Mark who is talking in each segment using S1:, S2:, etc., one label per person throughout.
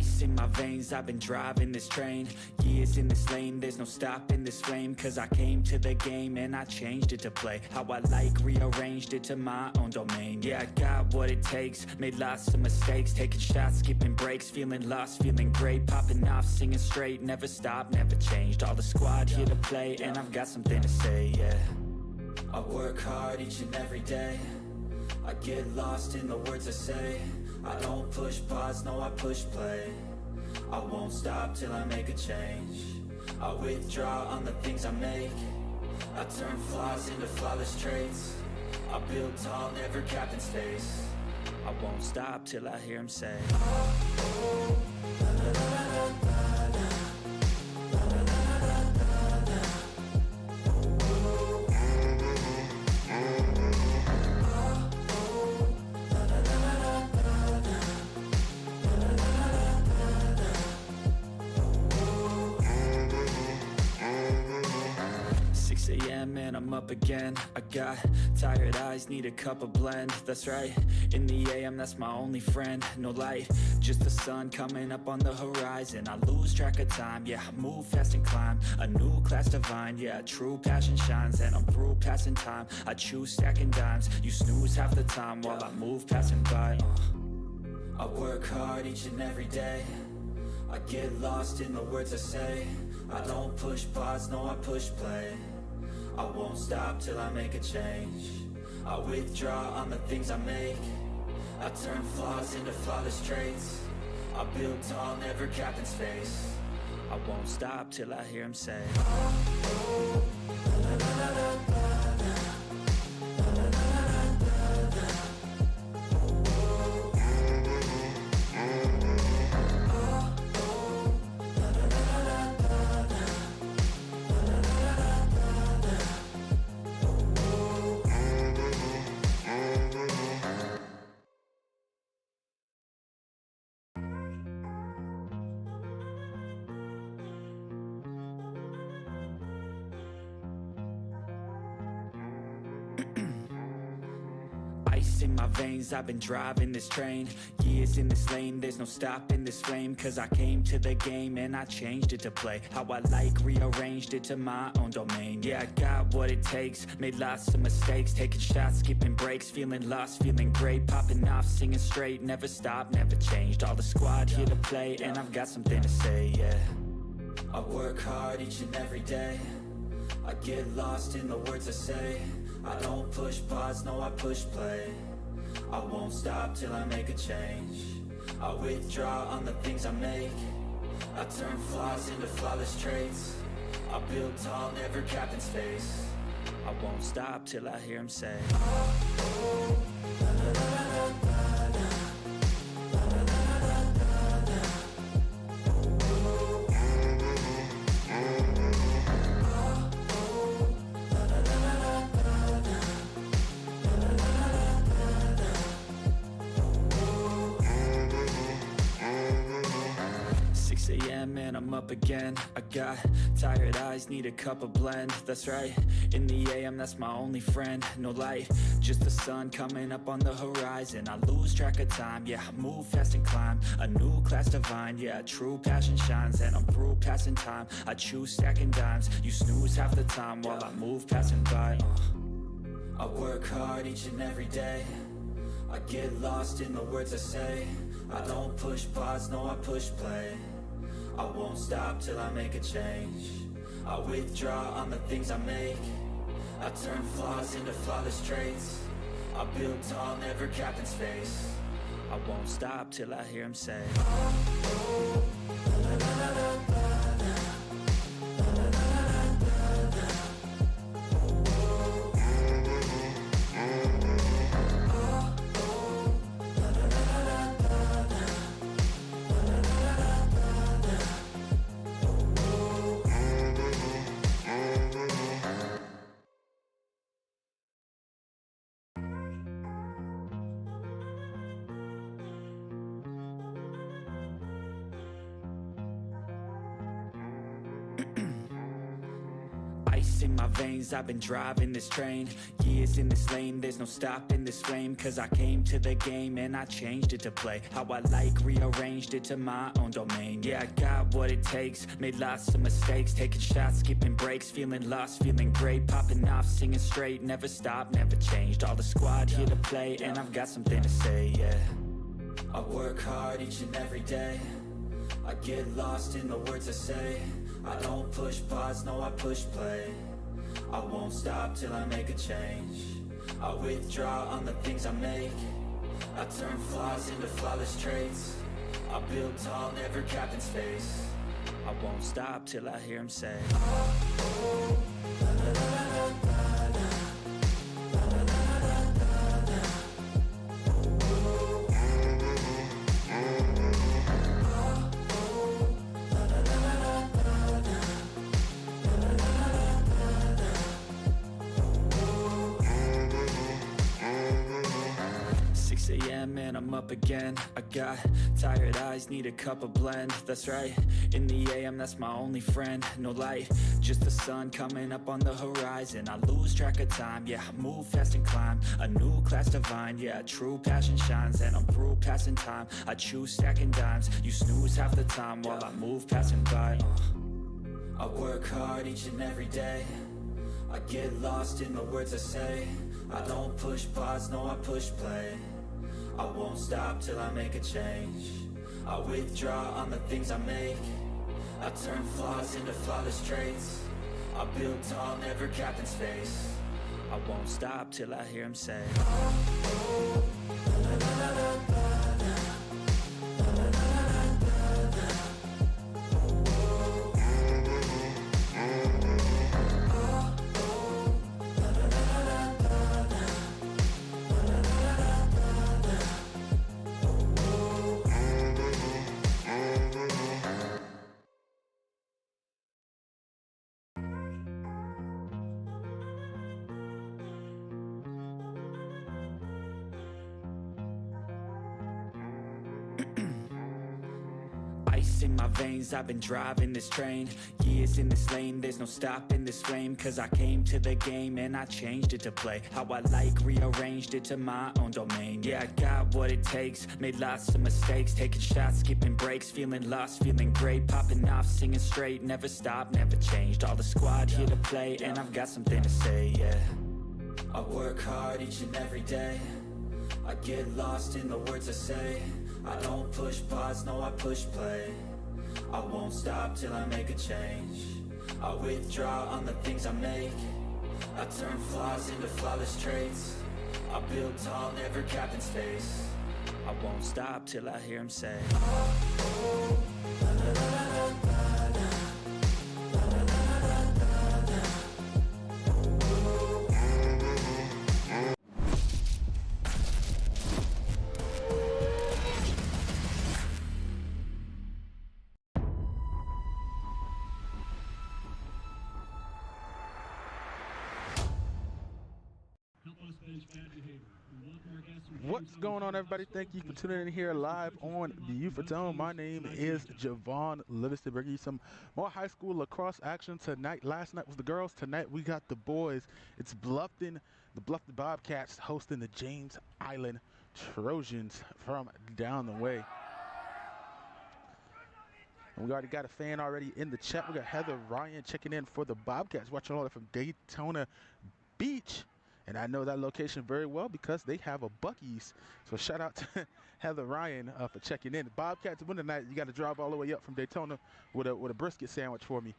S1: Ice in my veins, I've been driving this train. Years in this lane, there's no stopping this flame. Cause I came to the game and I changed it to play how I like, rearranged it to my own domain. Yeah, I got what it takes, made lots of mistakes, taking shots, skipping breaks, feeling lost, feeling great, popping off, singing straight, never stopped, never changed. All the squad here to play, and I've got something to say, yeah. I work hard each and every day, I get lost in the words I say. I don't push pause, no I push play. I won't stop till I make a change. I withdraw on the things I make. I turn flaws into flawless traits. I build tall, never capped in space. I won't stop till I hear him say, oh, la, la, la, la, la, la. And I'm up again. I got tired eyes, need a cup of blend. That's right, in the AM, that's my only friend. No light, just the sun coming up on the horizon. I lose track of time, yeah, I move fast and climb a new class divine, yeah, true passion shines. And I'm through passing time, I choose stacking dimes. You snooze half the time while I move passing by. I work hard each and every day, I get lost in the words I say. I don't push pause, no I push play. I won't stop till I make a change. I withdraw on the things I make. I turn flaws into flawless traits. I build tall, never capped in space. I won't stop till I hear him say, oh, la, la, la, la, la, la. In my veins, I've been driving this train. Years in this lane, there's no stopping this flame. Cause I came to the game and I changed it to play how I like, rearranged it to my own domain. Yeah, I got what it takes, made lots of mistakes, taking shots, skipping breaks, feeling lost, feeling great, popping off, singing straight, never stopped, never changed. All the squad here to play, and I've got something to say, yeah. I work hard each and every day, I get lost in the words I say. I don't push pause, no I push play. I won't stop till I make a change. I withdraw on the things I make. I turn flaws into flawless traits. I build tall, never capped in space. I won't stop till I hear him say, oh, la, la, la, la, la, la. And I'm up again. I got tired eyes, need a cup of blend. That's right, in the AM, that's my only friend. No light, just the sun coming up on the horizon. I lose track of time, yeah, I move fast and climb a new class divine, yeah, true passion shines. And I'm through passing time, I choose stacking dimes. You snooze half the time while I move passing by. I work hard each and every day, I get lost in the words I say. I don't push pause, no I push play. I won't stop till I make a change. I withdraw on the things I make. I turn flaws into flawless traits. I build tall, never capped in space. I won't stop till I hear him say, oh, la, la, la, la, la, la. in my veins, I've been driving this train. Years in this lane, there's no stopping this flame. Cause I came to the game and I changed it to play how I like, rearranged it to my own domain. Yeah, I got what it takes, made lots of mistakes, taking shots, skipping breaks, feeling lost, feeling great, popping off, singing straight, never stopped, never changed. All the squad here to play, and I've got something to say, yeah. I work hard each and every day, I get lost in the words I say. I don't push pause, no I push play. I won't stop till I make a change. I withdraw on the things I make. I turn flaws into flawless traits. I build tall, never capped in space. I won't stop till I hear him say, oh, oh, la, la, la, la, la, la. And I'm up again. I got tired eyes, need a cup of blend. That's right, in the AM, that's my only friend. No light, just the sun coming up on the horizon. I lose track of time, yeah, I move fast and climb a new class divine, yeah, true passion shines. And I'm through passing time, I choose stacking dimes. You snooze half the time while I move passing by. I work hard each and every day, I get lost in the words I say. I don't push pause, no I push play. I won't stop till I make a change. I withdraw on the things I make. I turn flaws into flawless traits. I build tall, never capped in space. I won't stop till I hear him say, oh, oh, la, la, la, la, la, la. Ice in my veins, I've been driving this train. Years in this lane, there's no stopping this flame. Cause I came to the game and I changed it to play how I like, rearranged it to my own domain. Yeah, I got what it takes, made lots of mistakes, taking shots, skipping breaks, feeling lost, feeling great, popping off, singing straight, never stopped, never changed. All the squad here to play, and I've got something to say, yeah. I work hard each and every day, I get lost in the words I say. I don't push pause, no I push play. I won't stop till I make a change. I withdraw on the things I make. I turn flaws into flawless traits. I build tall, never capped in space. I won't stop till I hear him say, oh, oh, la, la, la, la, la, la.
S2: What's going on, everybody? Thank you for tuning in here live on Beaufort. My name is Javon Livingston, bringing you some more high school lacrosse action tonight. Last night was the girls. Tonight we got the boys. It's Bluffton, the Bluffton Bobcats hosting the James Island Trojans from down the way. And we already got a fan already in the chat. We got Heather Ryan checking in for the Bobcats, watching all that from Daytona Beach. And I know that location very well because they have a Buc-ee's. So shout out to Heather Ryan for checking in. Bobcats win tonight. You got to drive all the way up from Daytona with a brisket sandwich for me.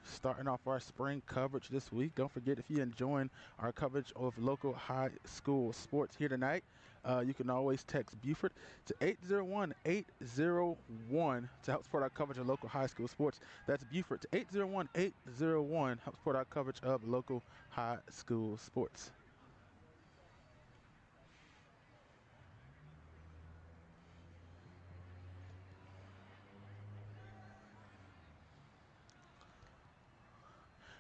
S2: Starting off our spring coverage this week. Don't forget, if you're enjoying our coverage of local high school sports here tonight, you can always text Beaufort to 801-801 to help support our coverage of local high school sports. That's Beaufort to 801-801, help support our coverage of local high school sports.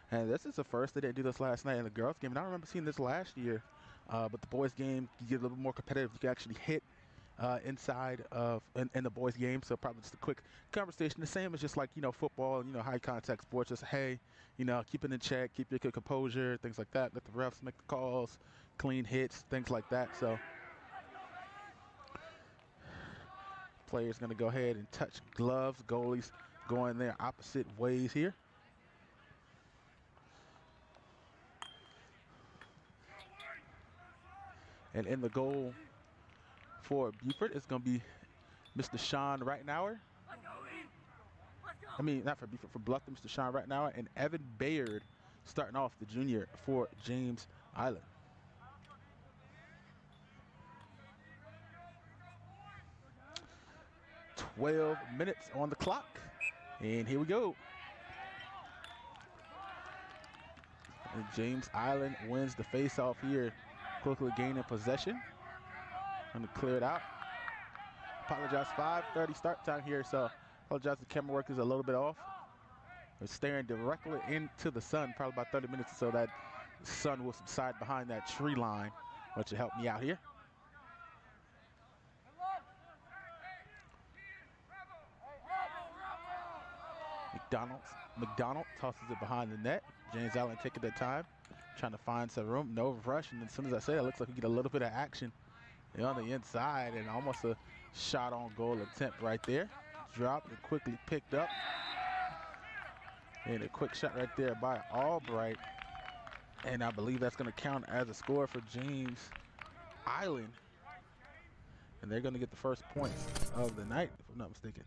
S2: And this is the first. They didn't do this last night in the girls game. And I remember seeing this last year But the boys game, you get a little more competitive. You can actually hit inside of in the boys game. So probably just a quick conversation. The same as just like, football, high contact sports. Just, hey, keep it in check, keep your composure, things like that. Let the refs make the calls, clean hits, things like that. So players going to go ahead and touch gloves. Goalies going their opposite ways here. And in the goal for Beaufort, it's going to be Mr. Sean Reitnauer. I mean, not for Beaufort, for Bluffton, Mr. Sean Reitnauer, and Evan Bayard starting off, the junior for James Island. "12 minutes on the clock, and here we go. And James Island wins the face-off here, quickly gaining possession. Going to clear it out. Apologize, 5:30 start time here, so apologize, the camera work is a little bit off. We're staring directly into the sun, probably about 30 minutes or so. That sun will subside behind that tree line, which will help me out here. McDonald tosses it behind the net. James Allen taking their time, trying to find some room. No rush, and as soon as I say it looks like we get a little bit of action on the inside, and almost a shot on goal attempt right there. Dropped and quickly picked up. And a quick shot right there by Albright. And I believe that's going to count as a score for James Island. And they're going to get the first points of the night, if I'm not mistaken.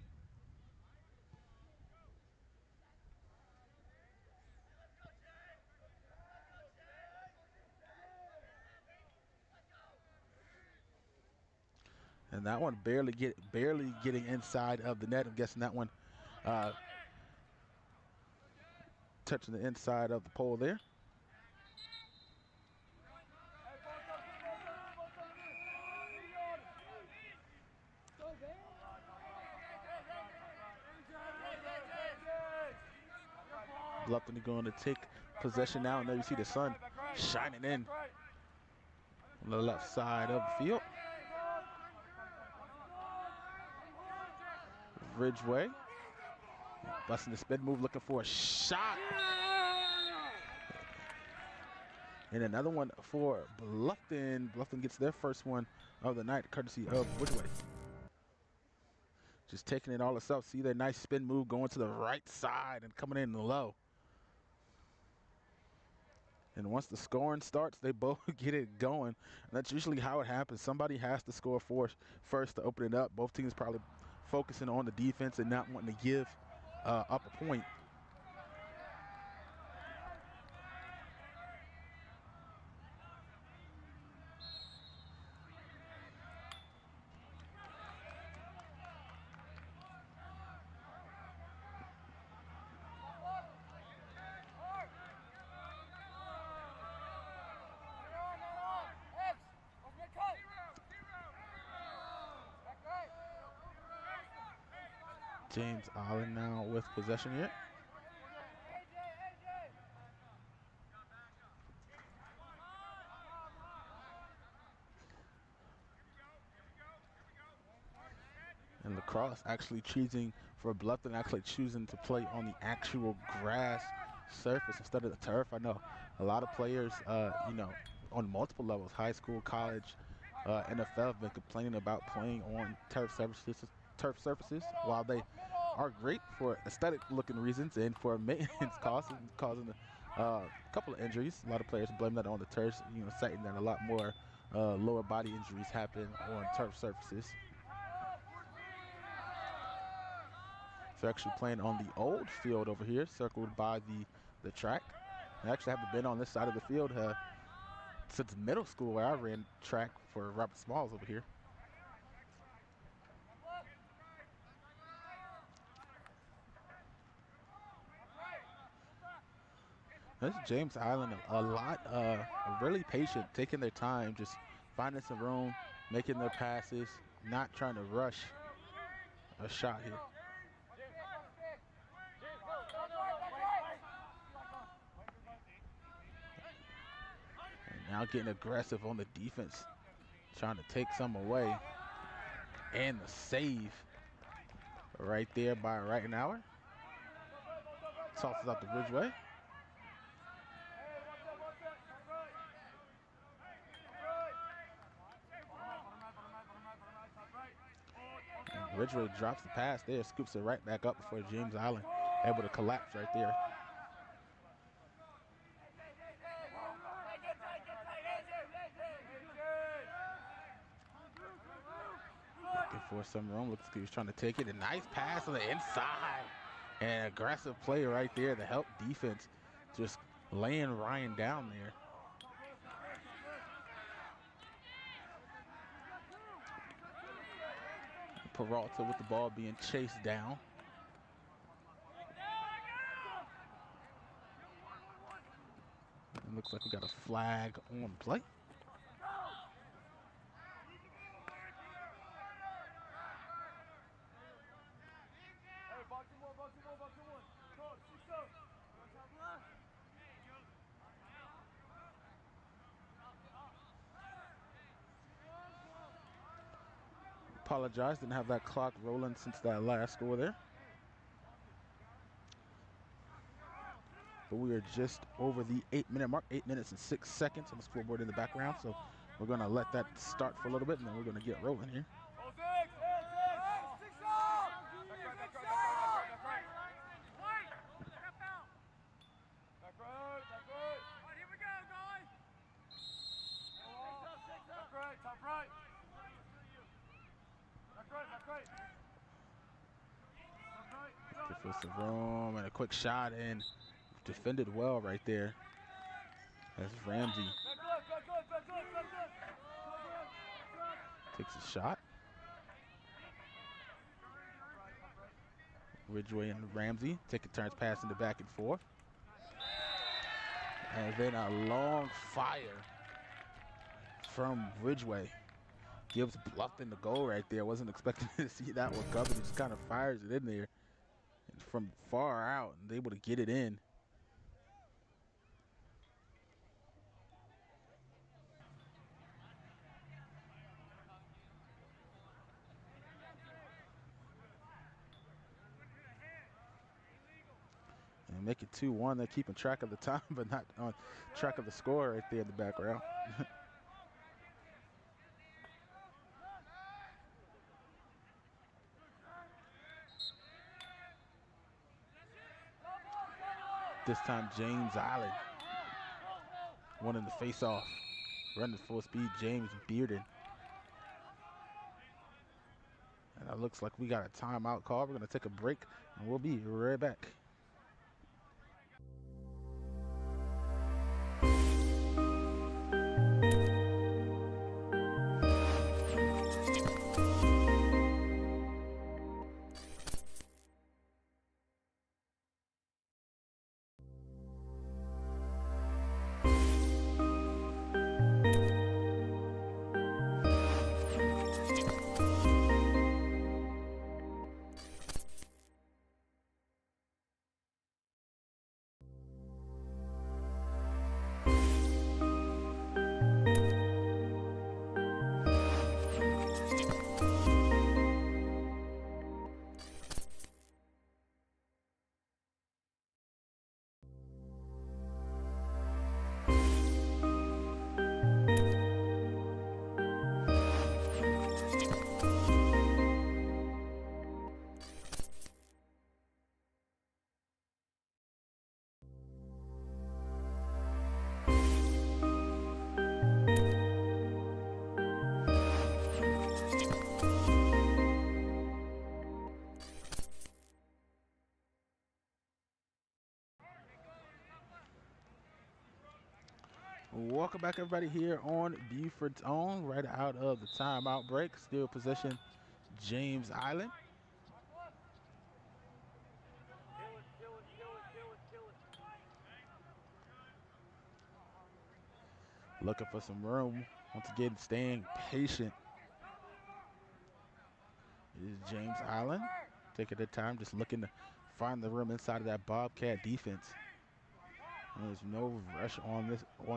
S2: And that one barely getting inside of the net. I'm guessing that one touching the inside of the pole there. Bluffton going to take possession now, and there you see the sun shining in on the left side of the field. Ridgeway busting the spin move, looking for a shot. And another one for Bluffton. Bluffton gets their first one of the night, courtesy of Ridgeway. Just taking it all itself. See that nice spin move going to the right side and coming in low. And once the scoring starts, they both get it going. And that's usually how it happens. Somebody has to score first to open it up. Both teams probably focusing on the defense and not wanting to give up a point. James Island now with possession here. And Lacrosse actually choosing for Bluffton, actually choosing to play on the actual grass surface instead of the turf. I know a lot of players, on multiple levels, high school, college, NFL, have been complaining about playing on turf surfaces, while they are great for aesthetic looking reasons and for maintenance costs, and causing a couple of injuries. A lot of players blame that on the turf, citing that a lot more lower body injuries happen on turf surfaces. So actually playing on the old field over here, circled by the track. I actually haven't been on this side of the field since middle school, where I ran track for Robert Smalls over here. This is James Island, a lot really patient, taking their time, just finding some room, making their passes, not trying to rush a shot here. And now Now getting aggressive on the defense, trying to take some away. And the save right there by Reitenauer. Tosses out to Ridgeway. And Ridgeway drops the pass there, scoops it right back up before James Island able to collapse right there. Looking for some room. Looks like he was trying to take it. A nice pass on the inside. And aggressive play right there to help defense. Just laying Ryan down there. Peralta with the ball being chased down. It looks like we got a flag on play. Apologize, didn't have that clock rolling since that last score there. But we are just over the 8-minute mark, 8 minutes and 6 seconds on the scoreboard in the background. So we're going to let that start for a little bit, and then we're going to get rolling here. For some room and a quick shot, and defended well right there. That's Ramsey. Takes a shot. Ridgeway and Ramsey take a turns passing the back and forth. And then a long fire from Ridgeway. Gives Bluffton the goal right there. Wasn't expecting to see that one coming. He just kind of fires it in there. From far out and able to get it in. And make it 2-1. They're keeping track of the time, but not on track of the score right there in the background. This time James Island winning the face-off. Running full speed, James Bearden. And it looks like we got a timeout call. We're going to take a break, and we'll be right back. Welcome back, everybody, here on Beaufort's Own, right out of the timeout break. Still possession, James Island. Looking for some room. Once again, staying patient is James Island. Taking their time, just looking to find the room inside of that Bobcat defense. And there's no rush on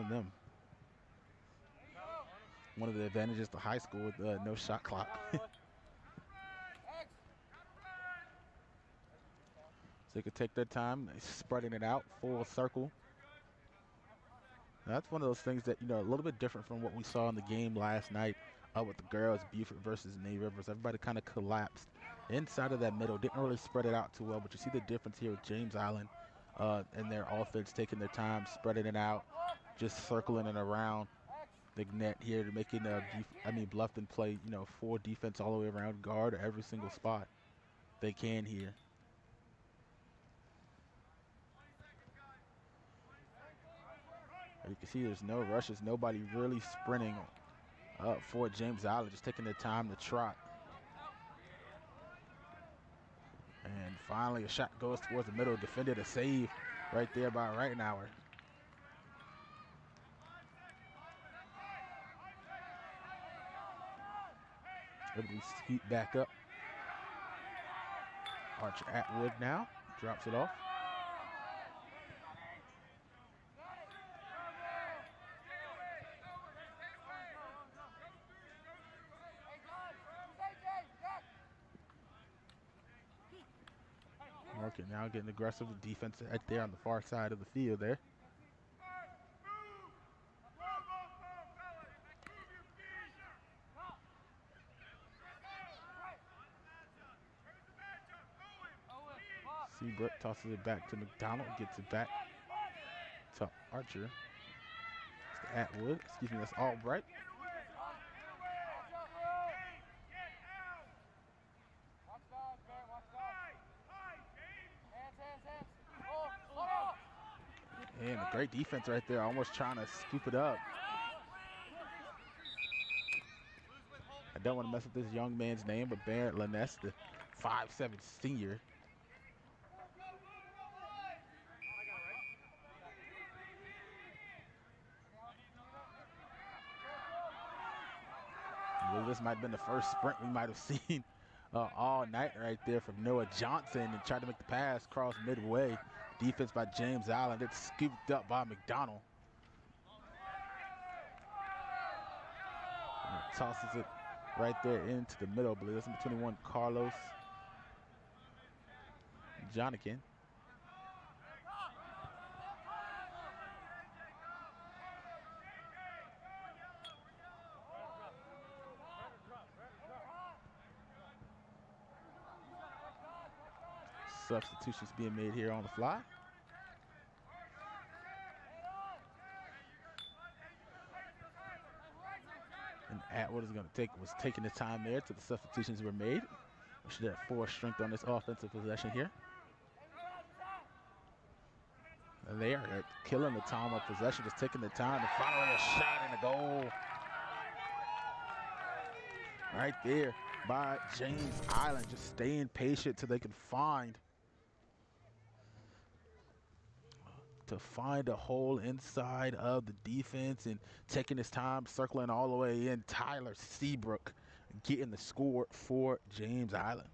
S2: them. One of the advantages to high school with no shot clock. So they could take their time, spreading it out, full circle. That's one of those things that, a little bit different from what we saw in the game last night with the girls, Beaufort versus Navy Rivers. Everybody kind of collapsed inside of that middle. Didn't really spread it out too well, but you see the difference here with James Island and their offense taking their time, spreading it out, just circling it around the net here, making Bluffton play, full defense all the way around, guard every single spot they can here. You can see there's no rushes, nobody really sprinting for James Island, just taking their time to trot. And finally a shot goes towards the middle, defended a save right there by Reitenauer. Able to scoot back up. Archer Atwood now drops it off. Market now getting aggressive with defense right there on the far side of the field there. Seabrook tosses it back to McDonald, gets it back to Archer. It's to Atwood, that's Albright. And a great defense right there, almost trying to scoop it up. I don't want to mess up this young man's name, but Barrett Laness, the 5'7" senior. Well, this might have been the first sprint we might have seen all night right there from Noah Johnson, and tried to make the pass cross midway. Defense by James Island. It's scooped up by McDonald. And tosses it right there into the middle. I believe that's number 21, Carlos Jonikin. Substitutions being made here on the fly. And Atwood was taking the time there till the substitutions were made. We should have full strength on this offensive possession here. And they are killing the time of possession, just taking the time to finally a shot and a goal. Right there by James Island, just staying patient till they can find a hole inside of the defense, and taking his time, circling all the way in. Tyler Seabrook getting the score for James Island.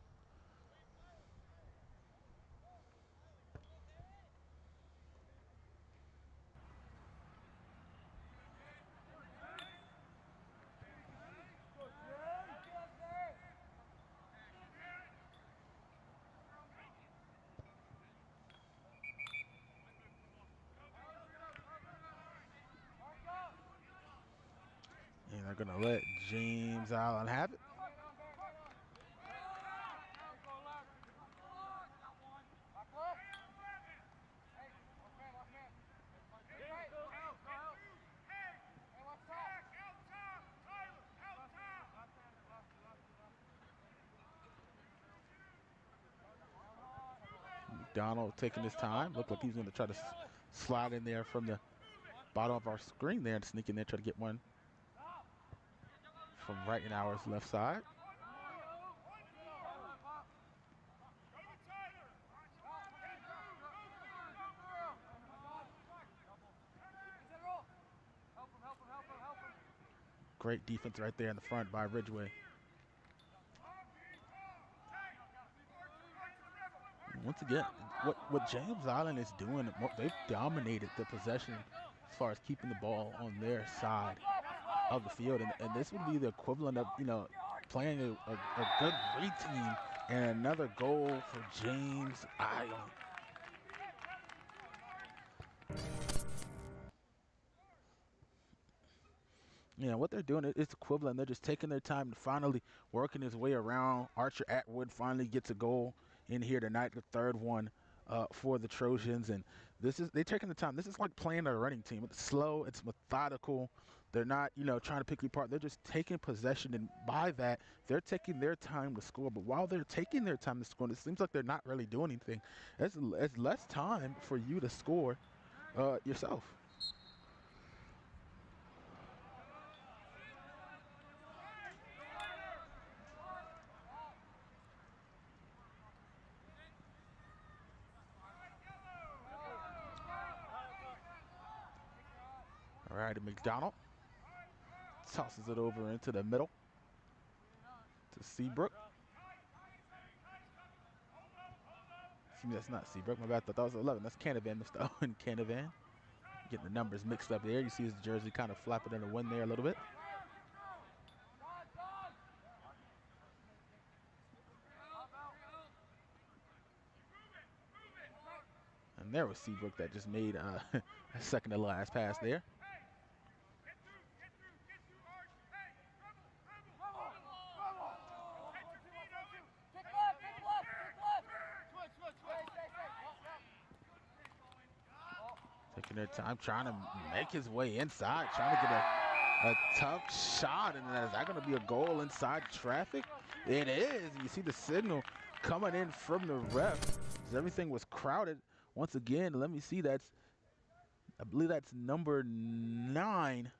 S2: And they're going to let James Island have it. McDonald taking his time. Looked like he's going to try to slide in there from the bottom of our screen there and sneak in there, try to get one from Reitenauer's left side. Great defense right there in the front by Ridgeway. Once again, what James Island is doing, they've dominated the possession as far as keeping the ball on their side. of the field, and this would be the equivalent of, playing a good re-team, and another goal for James Island. What they're doing, it's equivalent. They're just taking their time and finally working his way around. Archer Atwood finally gets a goal in here tonight, the third one for the Trojans. And they're taking the time. This is like playing a running team. It's slow, it's methodical. They're not, trying to pick you apart. They're just taking possession, and by that, they're taking their time to score. But while they're taking their time to score, it seems like they're not really doing anything. It's less time for you to score yourself. All right, McDonald tosses it over into the middle to Seabrook. Excuse me, that's not Seabrook. My bad. I thought that was 11. That's Canavan, Mr. Owen Canavan. Getting the numbers mixed up there. You see his jersey kind of flapping in the wind there a little bit. And there was Seabrook that just made a second to last pass there. Taking their time, trying to make his way inside, trying to get a tough shot. And is that going to be a goal inside traffic? It is. You see the signal coming in from the ref. Everything was crowded. Once again, let me see. I believe that's number 9.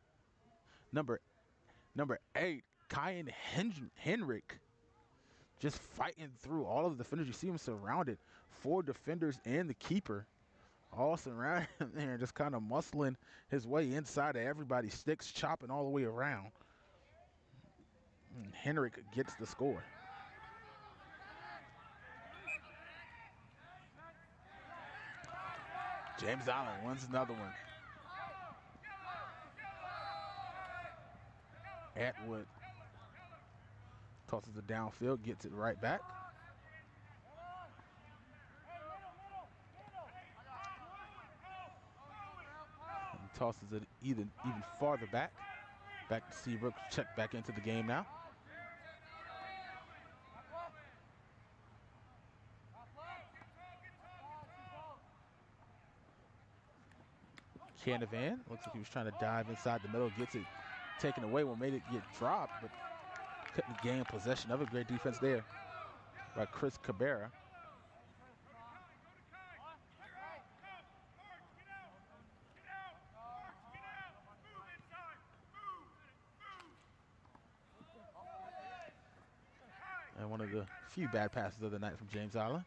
S2: Number 8, Kyan Henrik. Just fighting through all of the defenders. You see him surrounded. 4 defenders and the keeper all surrounding him there, just kind of muscling his way inside of everybody's sticks, chopping all the way around. And Henrik gets the score. James Island wins another one. Atwood tosses it downfield, gets it right back. And tosses it even farther back. Back to Seabrook, check back into the game now. Canavan, looks like he was trying to dive inside the middle, gets it taken away, made it get dropped, but couldn't gain possession of it. Great defense there by Chris Cabrera. And one of the few bad passes of the night from James Island.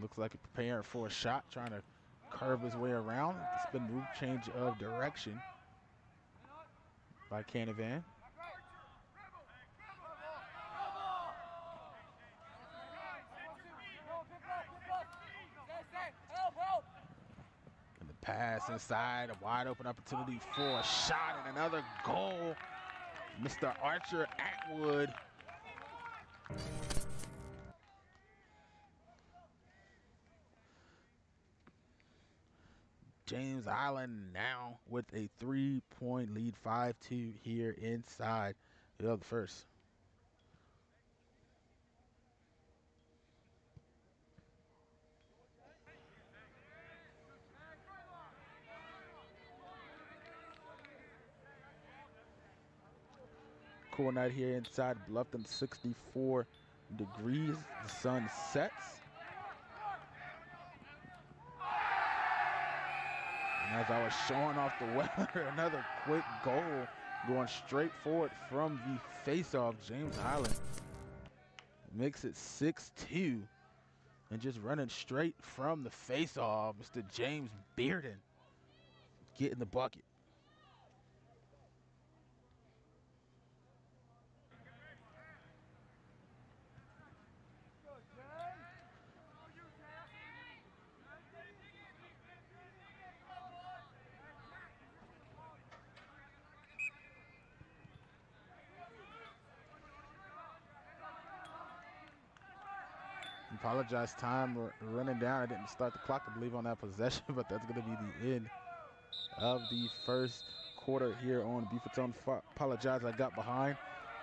S2: Looks like he's preparing for a shot, trying to curve his way around. Spin move, change of direction by Canavan. And the pass inside, a wide open opportunity for a shot and another goal. Mr. Archer Atwood. James Island now with a 3-point lead, 5-2 here inside the first. Cool night here inside Bluffton, 64 degrees. The sun sets. And as I was showing off the weather, another quick goal going straight forward from the face-off. James Island makes it 6-2. And just running straight from the face-off, Mr. James Bearden getting the bucket. Apologize, time running down. I didn't start the clock, I believe, on that possession, but that's going to be the end of the first quarter here on Beaufort Zone. Apologize, I got behind.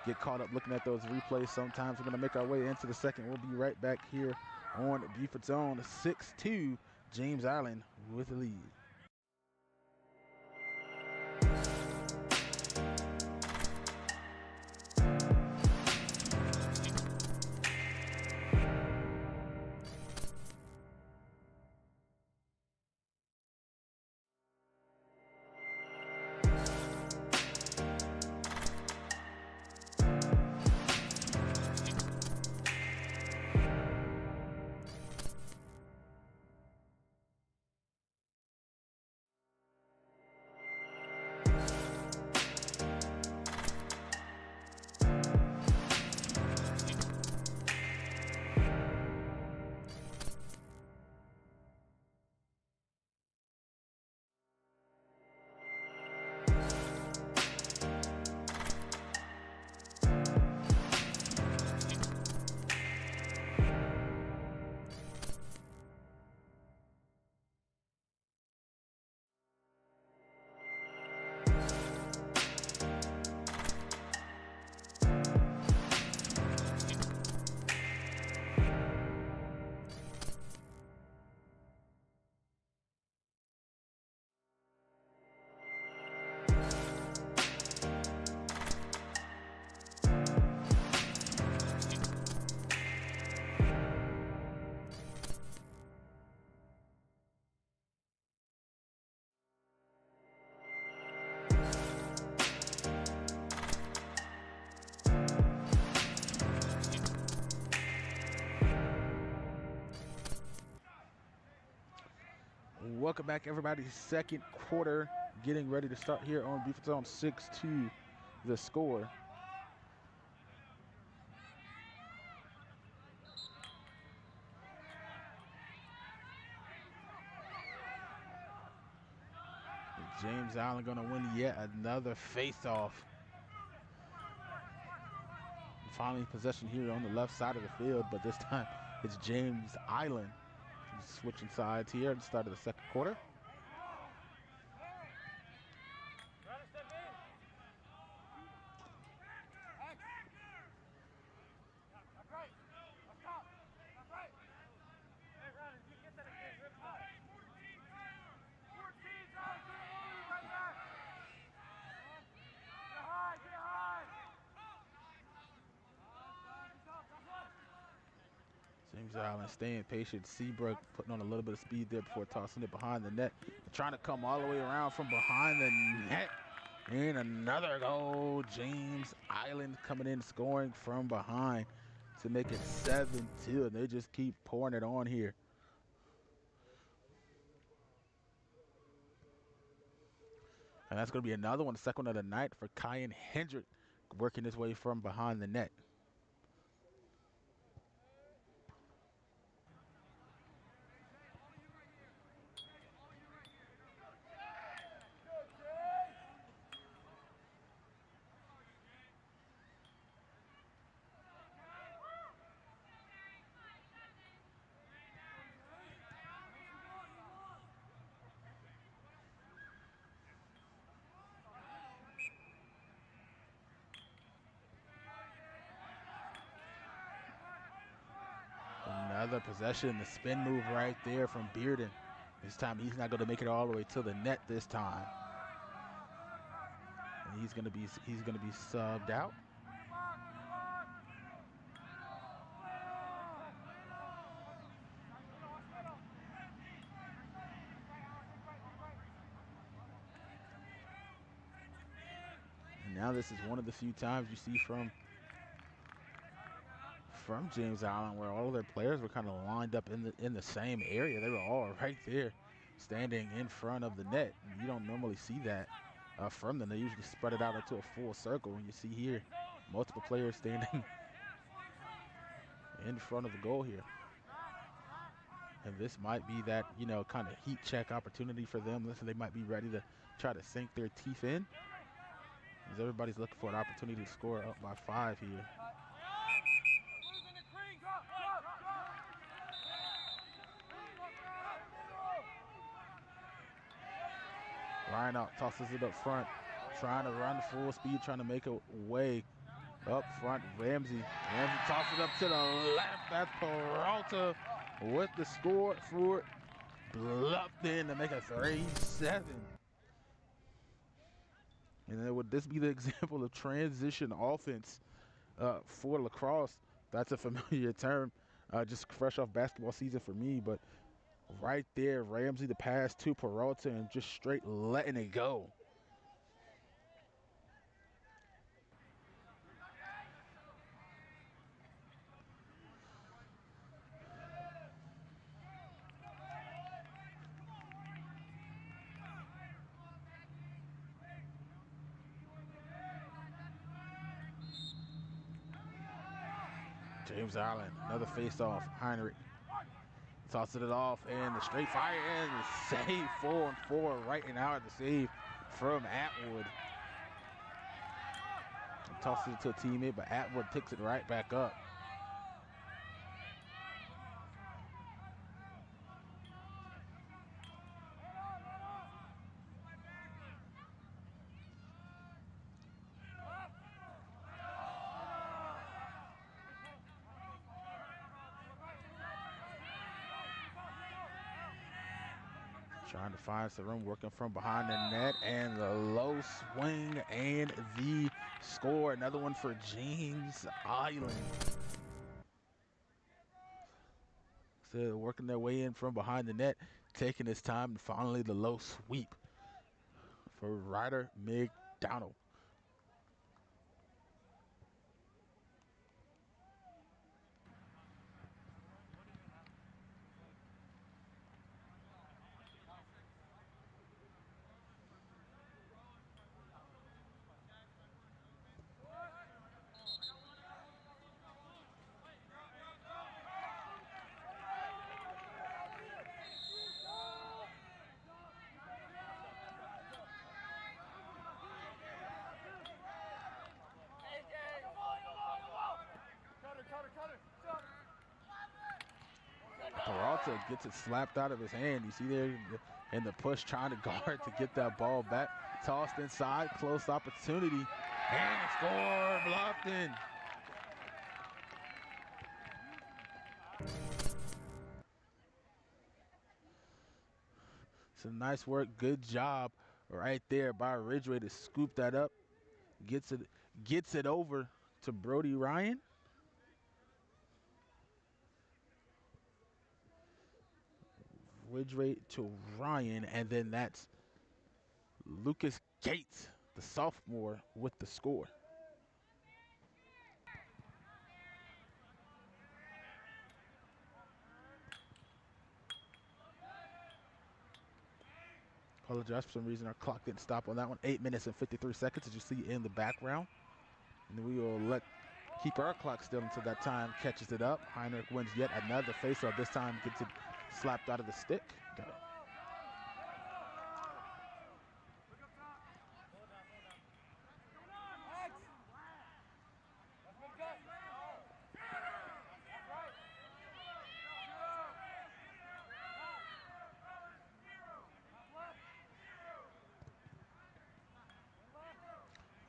S2: Get caught up looking at those replays sometimes. We're going to make our way into the second. We'll be right back here on Beaufort Zone. 6-2, James Island with the lead. Welcome back, everybody. Second quarter getting ready to start here on Beaufort Zone. 6-2 the score. James Island going to win yet another face-off. Finally possession here on the left side of the field, but this time it's James Island switching sides here at the start of the second quarter. James Island staying patient. Seabrook putting on a little bit of speed there before tossing it behind the net. Trying to come all the way around from behind the net. And another goal. James Island coming in scoring from behind to make it 7-2. And they just keep pouring it on here. And that's going to be another one, second of the night for Kyan Hendrick, working his way from behind the net. Another possession, the spin move right there from Bearden. This time he's not going to make it all the way to the net this time. And he's going to be subbed out. And now this is one of the few times you see from James Island where all of their players were kind of lined up in the same area. They were all right there standing in front of the net. And you don't normally see that from them. They usually spread it out into a full circle. And you see here multiple players standing in front of the goal here. And this might be that, you know, kind of heat check opportunity for them. Listen, they might be ready to try to sink their teeth in, as everybody's looking for an opportunity to score up by 5 here. Ryan out, tosses it up front, trying to run full speed, trying to make a way up front. Ramsey tosses it up to the left. That's Peralta with the score for Bluffton to make it 3-7. And then would this be the example of transition offense for Lacrosse? That's a familiar term, just fresh off basketball season for me. But right there, Ramsey the pass to Peralta and just straight letting it go. James Allen, another face-off. Heinrich tosses it off, and the straight fire, and the save 4-on-4 right and out of the save from Atwood. Tosses it to a teammate, but Atwood picks it right back up. Trying to find some room, working from behind the net, and the low swing and the score. Another one for James Island. So working their way in from behind the net, taking his time, and finally the low sweep for Ryder McDonald. Peralta gets it slapped out of his hand. You see there in the push, trying to guard to get that ball back. Tossed inside, close opportunity, and score, Bluffton. Some nice work, good job right there by Ridgeway to scoop that up. Gets it over to Brody Ryan. Ridgeway to Ryan, and then that's Lucas Gates, the sophomore, with the score. Apologize, for some reason our clock didn't stop on that one. 8 minutes and 53 seconds, as you see in the background. And then we will keep our clock still until that time catches it up. Heinrich wins yet another faceoff. This time gets it slapped out of the stick. Got it.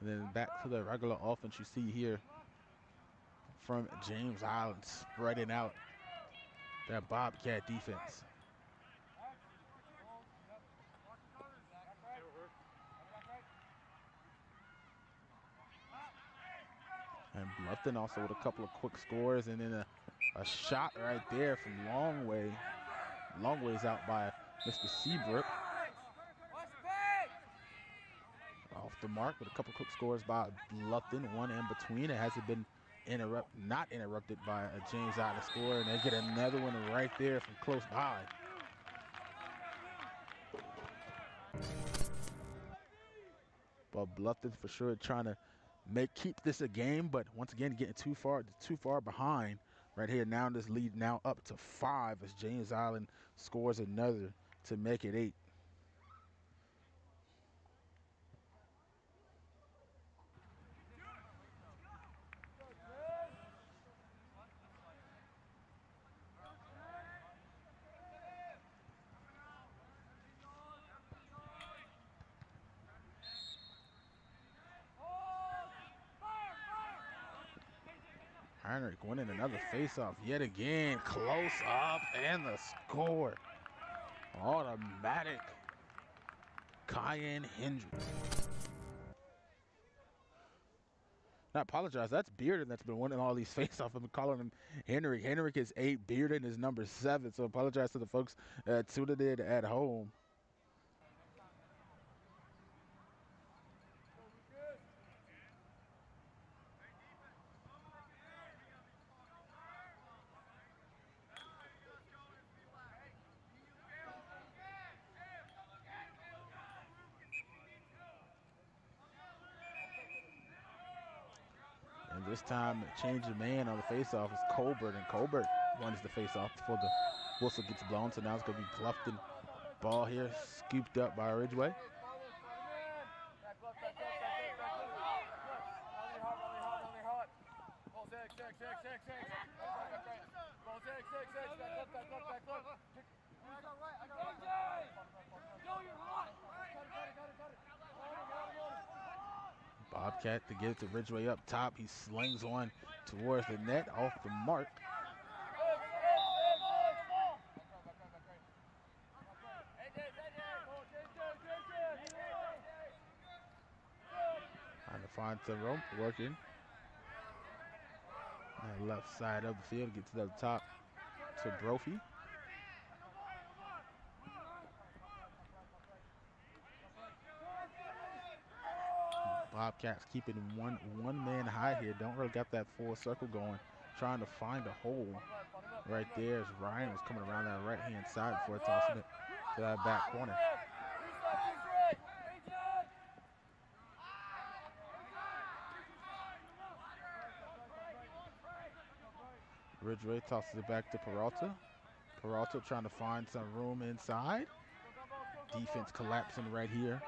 S2: And then back to the regular offense you see here from James Island, spreading out that Bobcat defense. And Bluffton also with a couple of quick scores, and then a shot right there from long ways out by Mr. Seabrook. Off the mark with a couple quick scores by Bluffton, one in between. It hasn't been not interrupted by a James Island score, and they get another one right there from close by. But Bluffton for sure trying to keep this a game, but once again getting too far behind right here. Now this lead now up to 5 as James Island scores another to make it 8. Heinrich winning another faceoff yet again. Close up and the score. Automatic. Cayenne Hendricks. I apologize. That's Bearden that's been winning all these faceoffs. I've been calling him Henrik. Henrik is 8. Bearden is number 7. So apologize to the folks tuned in at home. And this time, change of man on the faceoff is Colbert, and Colbert wins the faceoff before the whistle gets blown. So now it's going to be Bluffton. Ball here, scooped up by Ridgeway. Bobcat to get it to Ridgeway up top. He slings one towards the net off the mark. Trying to find some room, working. And left side of the field, gets to the top to Brophy. Bobcats keeping one man high here. Don't really got that full circle going. Trying to find a hole right there as Ryan was coming around that right-hand side before tossing it to that back corner. Ridgeway tosses it back to Peralta. Peralta trying to find some room inside. Defense collapsing right here.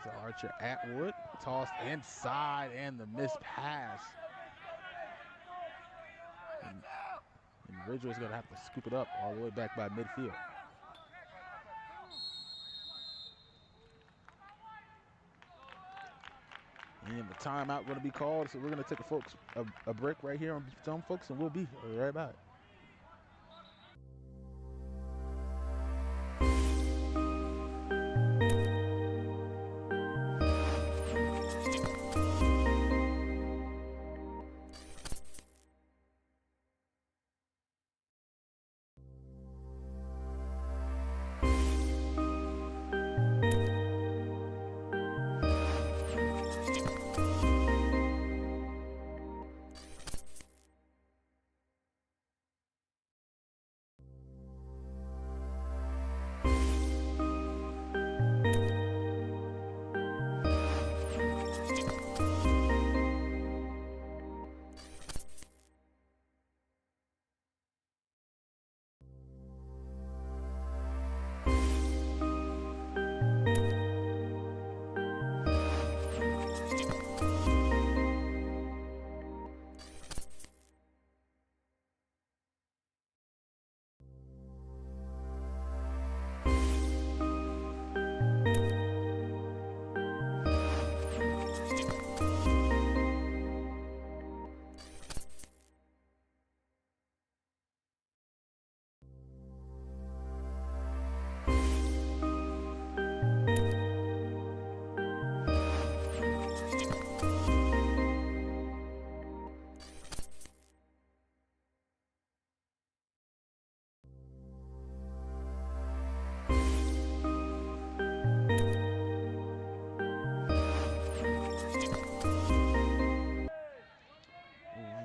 S2: So Archer Atwood tossed inside and the missed pass. And Ridgeway's going to have to scoop it up all the way back by midfield. And the timeout going to be called, so we're going to take a break right here on Beaufort, folks, and we'll be right back.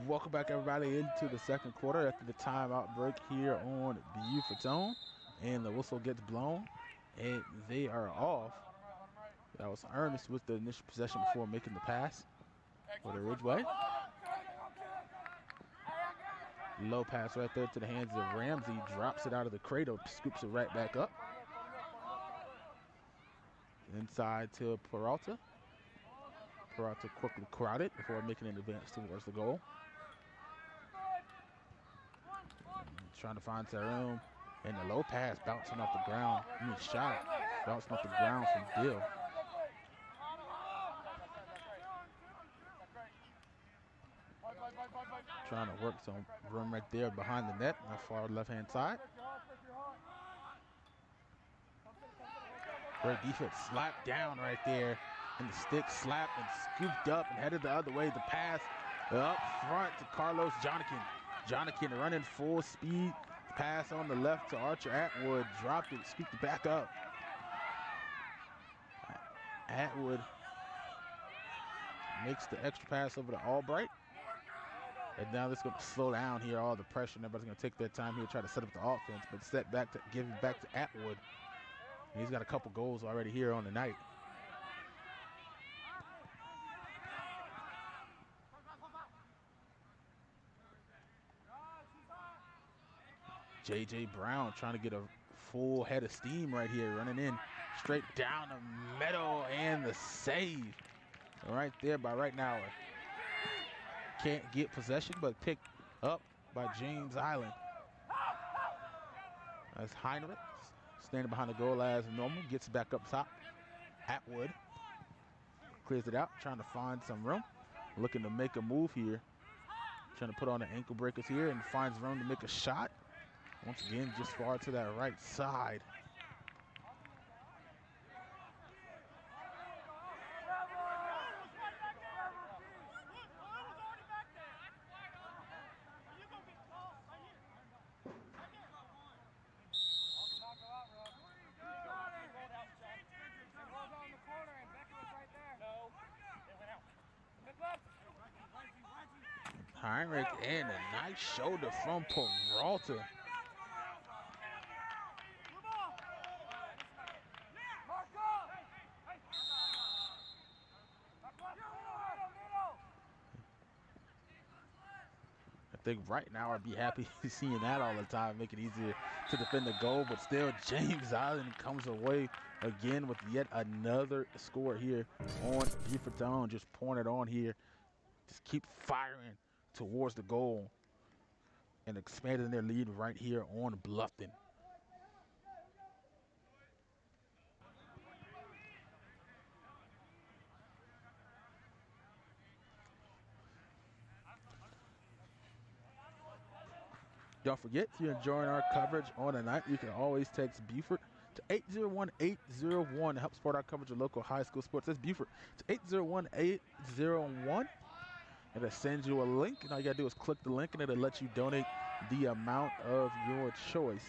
S2: Welcome back, everybody, into the second quarter after the timeout break here on Beaufort. And the whistle gets blown, and they are off. That was Ernest with the initial possession before making the pass for the Ridgeway. Low pass right there to the hands of Ramsey. Drops it out of the cradle, scoops it right back up. Inside to Peralta. Peralta quickly crowded before making an advance towards the goal. Trying to find some room, and the low pass bouncing off the ground. Shot bouncing off the ground from Dill. Trying to work some room right there behind the net, on that far left-hand side. Great defense, slapped down right there. And the stick slapped and scooped up and headed the other way. The pass up front to Carlos Jonikin. Jonikin running full speed. Pass on the left to Archer Atwood. Dropped it, scooped it back up. Atwood makes the extra pass over to Albright. And now it's going to slow down here, all the pressure. And everybody's going to take their time here, try to set up the offense, but set back to give it back to Atwood. And he's got a couple goals already here on the night. J.J. Brown trying to get a full head of steam right here, running in straight down the middle, and the save right there by Right Now. Can't get possession, but picked up by James Island. As Heinrich standing behind the goal as normal, gets back up top. Atwood clears it out, trying to find some room, looking to make a move here, trying to put on the ankle breakers here, and finds room to make a shot. Once again, just far to that right side. Heinrich, and a nice shoulder from Peralta. I think Right Now I'd be happy seeing that all the time, make it easier to defend the goal, but still James Island comes away again with yet another score here on Beaufort, just pouring it on here. Just keep firing towards the goal and expanding their lead right here on Bluffton. Don't forget, if you're enjoying our coverage on the night, you can always text Beaufort to 801-801 to help support our coverage of local high school sports. That's Beaufort to 801-801. And it sends you a link, and all you gotta do is click the link, and it'll let you donate the amount of your choice.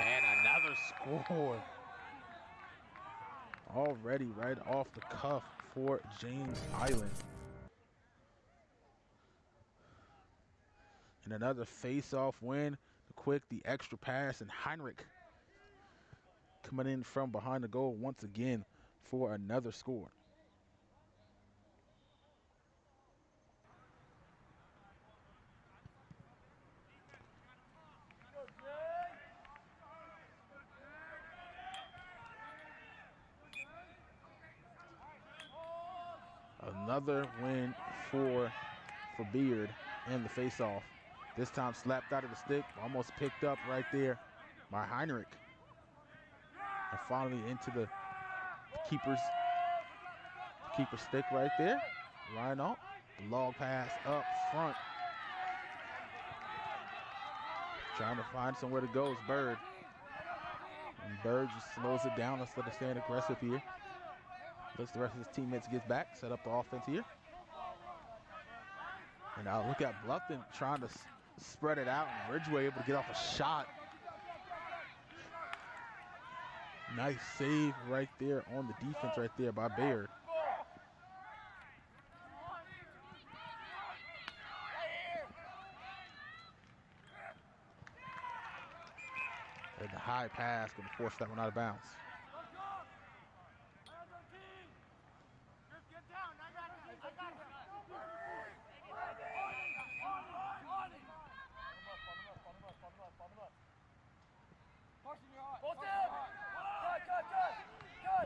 S2: And another score. Already right off the cuff for James Island. And another face-off win. The extra pass, and Heinrich coming in from behind the goal once again for another score. Another win for Beard in the face-off. This time slapped out of the stick, almost picked up right there by Heinrich. And finally into the keeper's stick right there. Reinald, the long pass up front. Trying to find somewhere to go is Bird. And Bird just slows it down instead of staying aggressive here. Lets the rest of his teammates get back, set up the offense here. And now look at Bluffton trying to spread it out, and Ridgeway able to get off a shot. Nice save right there on the defense right there by Baird. And the high pass going to force that one out of bounds.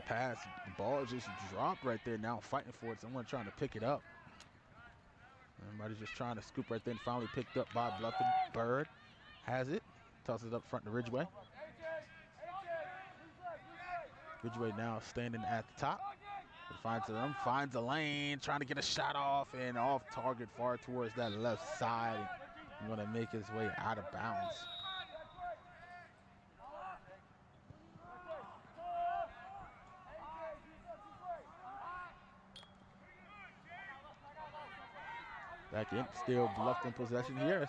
S2: Pass, the ball just dropped right there. Now fighting for it. Someone trying to pick it up. Everybody's just trying to scoop right there, and finally picked up by Bluffton. Bird has it, tosses it up front to Ridgeway. Ridgeway now standing at the top. Finds him, finds a lane, trying to get a shot off and off target far towards that left side. He's going to make his way out of bounds. Back in, still Bluffton possession here.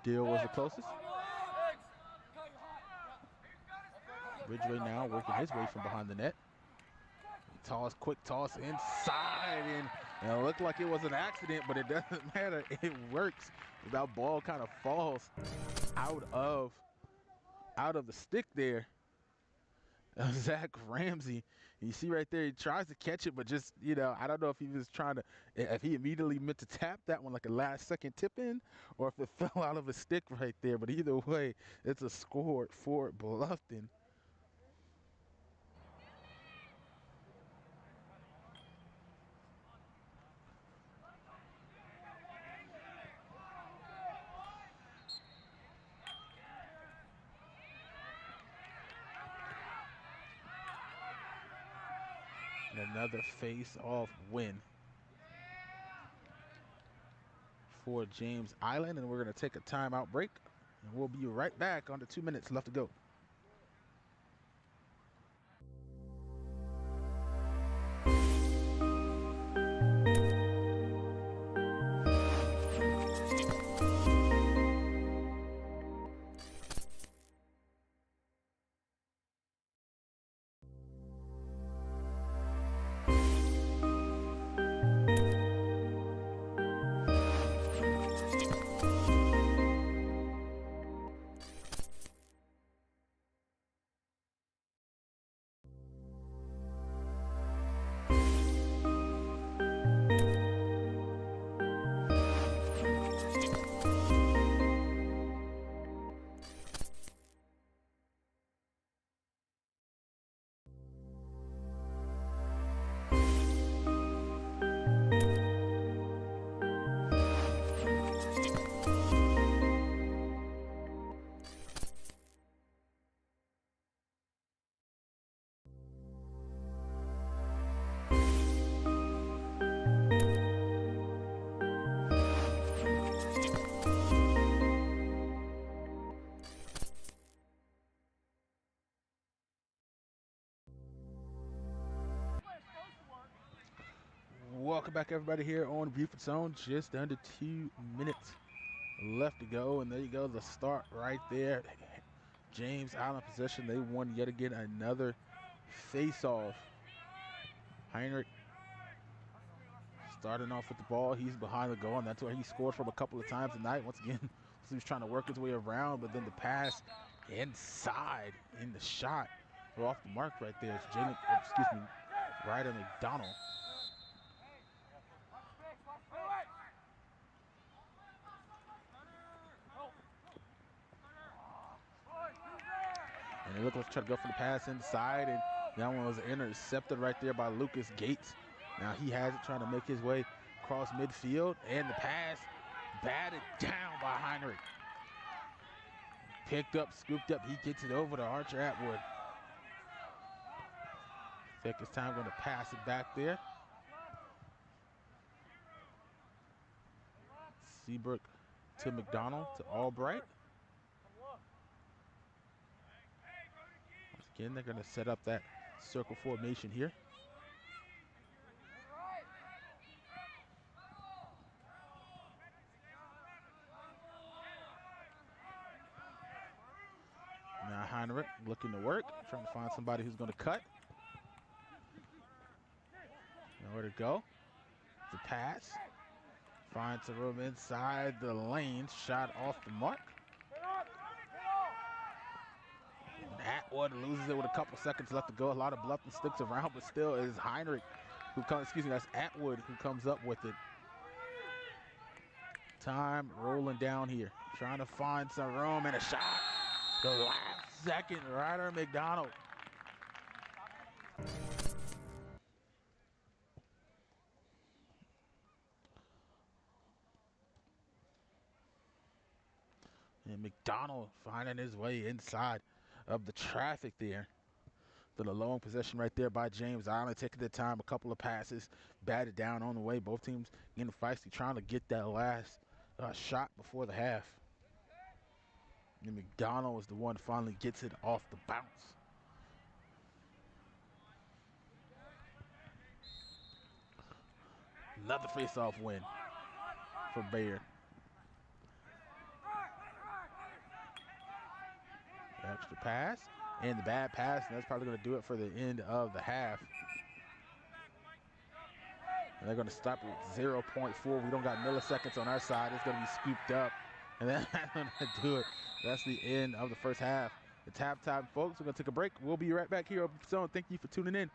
S2: Deal was the closest. Ridgeway now working his way from behind the net. Toss, quick toss inside, and it looked like it was an accident, but it doesn't matter. It works. That ball kind of falls out of the stick there. Zach Ramsey. You see right there, he tries to catch it, but just, you know, I don't know if he was trying to, if he immediately meant to tap that one like a last second tip in, or if it fell out of his stick right there. But either way, it's a score for Bluffton. And another face-off win for James Island, and we're going to take a timeout break, and we'll be right back on the 2 minutes left to go. Welcome back, everybody, here on Beaufort Zone. Just under 2 minutes left to go, and there you go, the start right there. James Island possession. They won yet again another face-off. Heinrich starting off with the ball. He's behind the goal, and that's where he scored from a couple of times tonight. Once again, he was trying to work his way around, but then the pass inside in the shot. We're off the mark right there. It's Ryder McDonald. And they look like trying to go for the pass inside, and that one was intercepted right there by Lucas Gates. Now he has it, trying to make his way across midfield, and the pass batted down by Heinrich. Picked up, scooped up, he gets it over to Archer Atwood. Take his time, going to pass it back there. Seabrook to McDonald, to Albright. Again, they're going to set up that circle formation here. Now Heinrich looking to work, trying to find somebody who's going to cut. Nowhere to go. The pass. Finds the room inside the lane. Shot off the mark. Atwood loses it with a couple seconds left to go. A lot of Bluffton sticks around, but still is Heinrich who comes, that's Atwood who comes up with it. Time rolling down here. Trying to find some room and a shot. The last second, Ryder McDonald. And McDonald finding his way inside of the traffic there. Bluffton, a long possession right there by James Island, taking their time, a couple of passes, batted down on the way. Both teams getting feisty, trying to get that last shot before the half. And McDonald is the one that finally gets it off the bounce. Another face-off win for Bayard. Extra pass and the bad pass, and that's probably going to do it for the end of the half. And they're going to stop at 0.4. We don't got milliseconds on our side. It's going to be scooped up, and that's going to do it. That's the end of the first half. It's halftime, folks. We're going to take a break. We'll be right back here on the zone. Thank you for tuning in.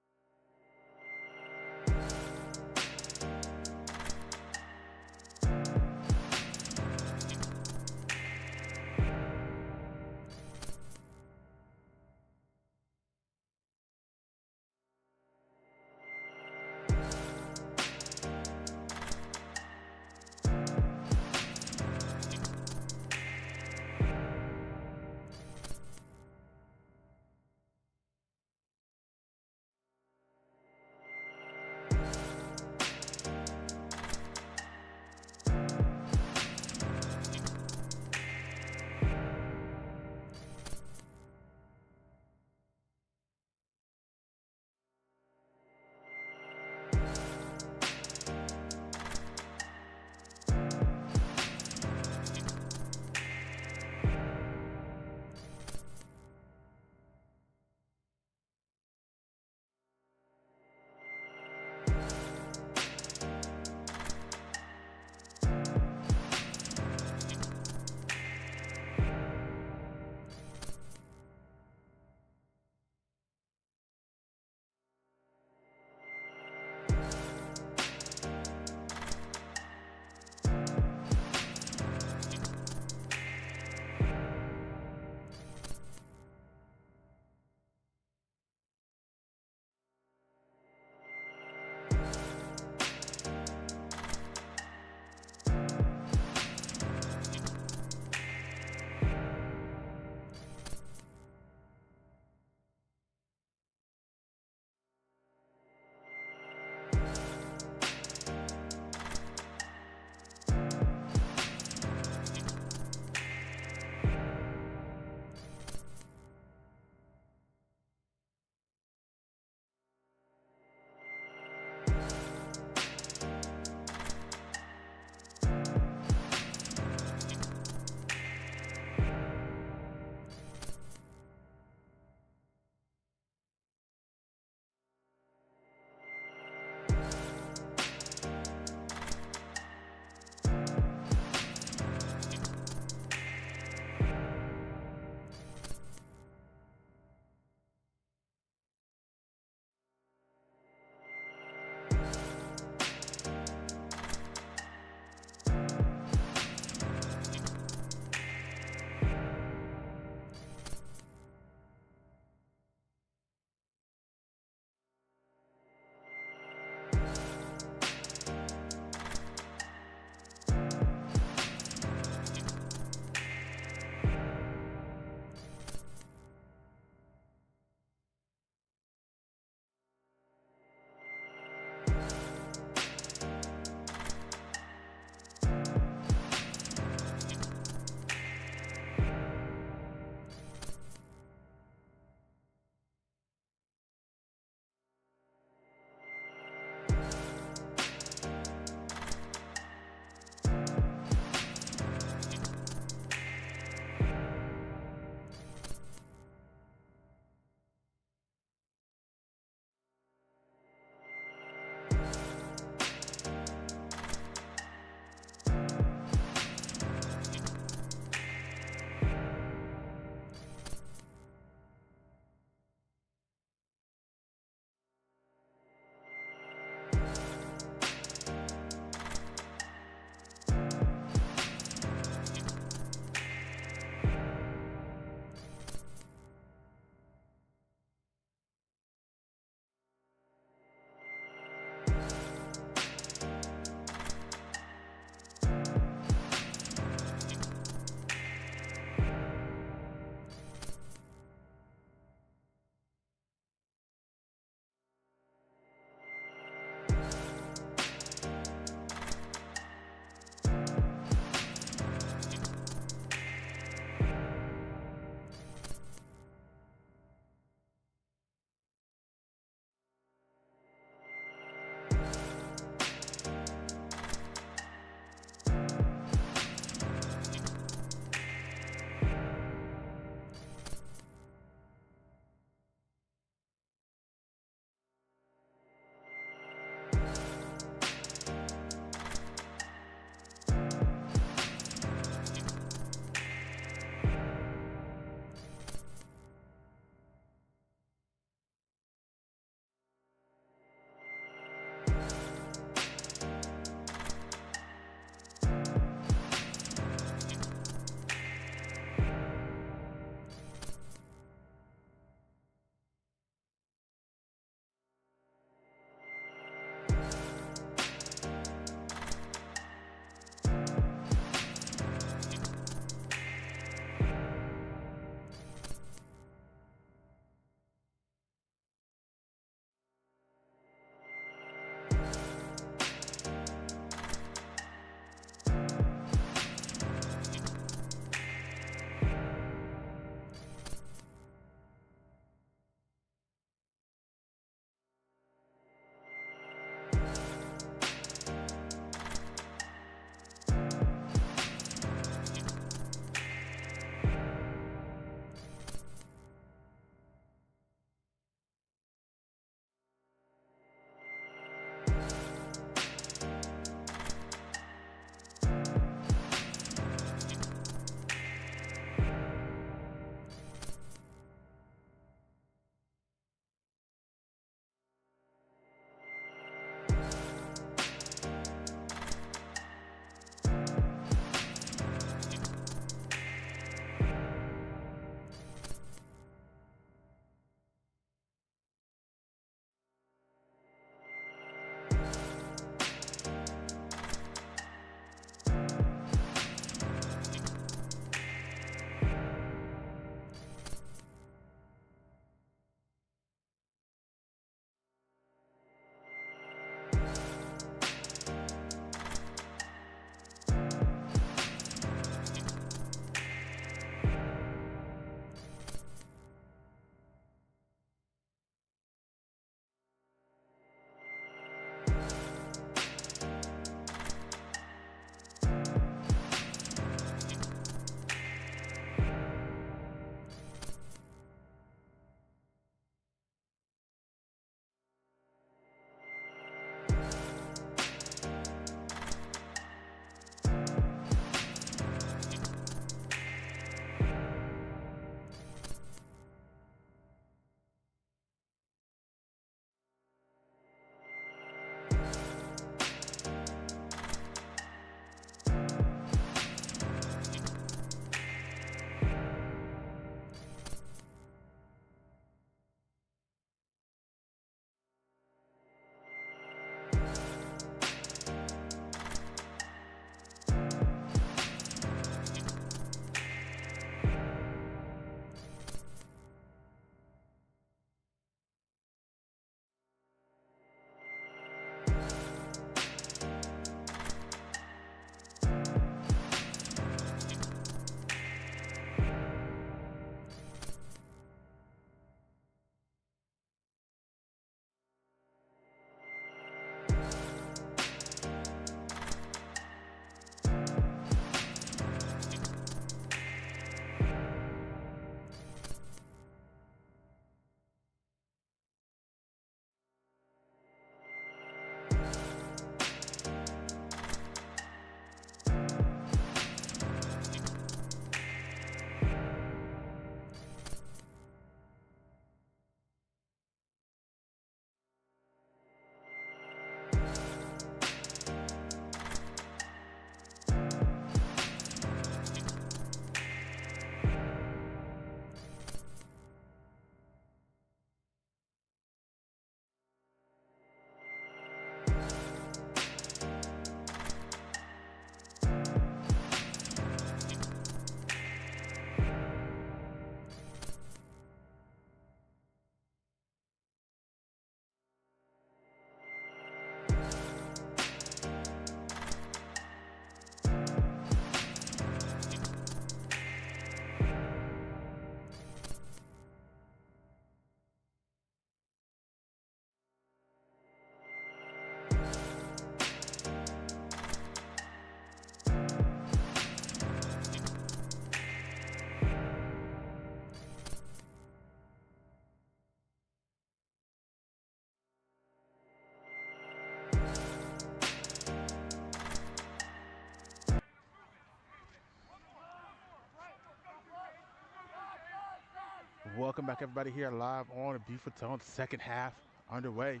S2: Welcome back, everybody, here live on the Beaufort, second half underway.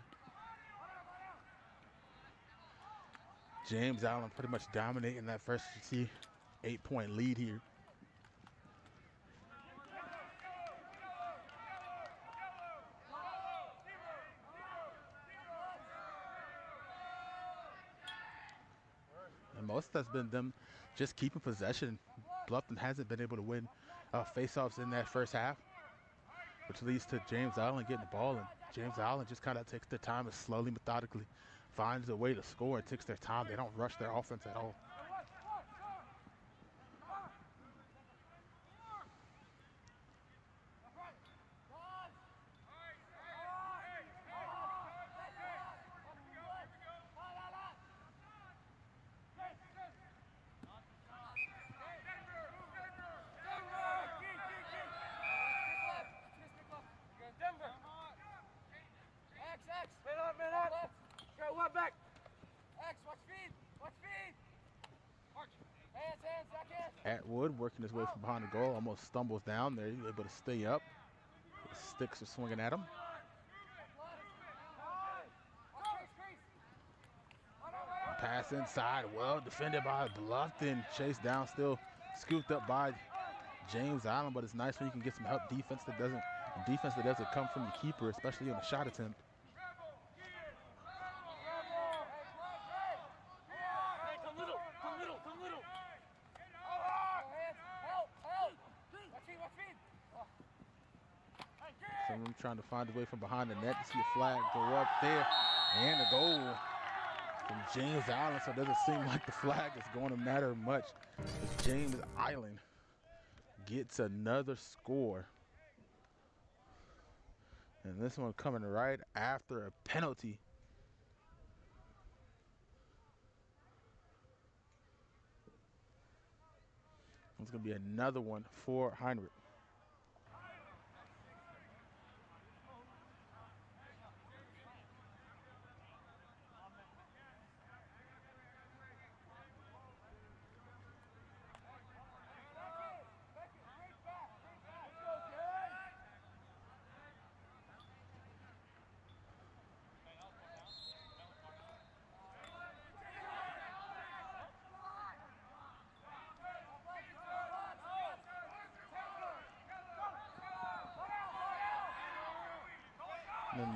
S2: James Allen pretty much dominating that first 8-point lead here. And most of that's been them just keeping possession. Bluffton hasn't been able to win face-offs in that first half, which leads to James Allen getting the ball, and James Allen just kind of takes their time and slowly, methodically finds a way to score. It takes their time. They don't rush their offense at all. Atwood working his way from behind the goal, almost stumbles down there. He's able to stay up. The sticks are swinging at him. Pass inside, well defended by Bluffton. Chased down, still scooped up by James Allen, but it's nice when you can get some help defense that doesn't come from the keeper, especially on a shot attempt. Someone trying to find a way from behind the net to see a flag go up there, and a goal from James Allen. So it doesn't seem like the flag is going to matter much as James Allen gets another score. And this one coming right after a penalty. It's going to be another one for Heinrich.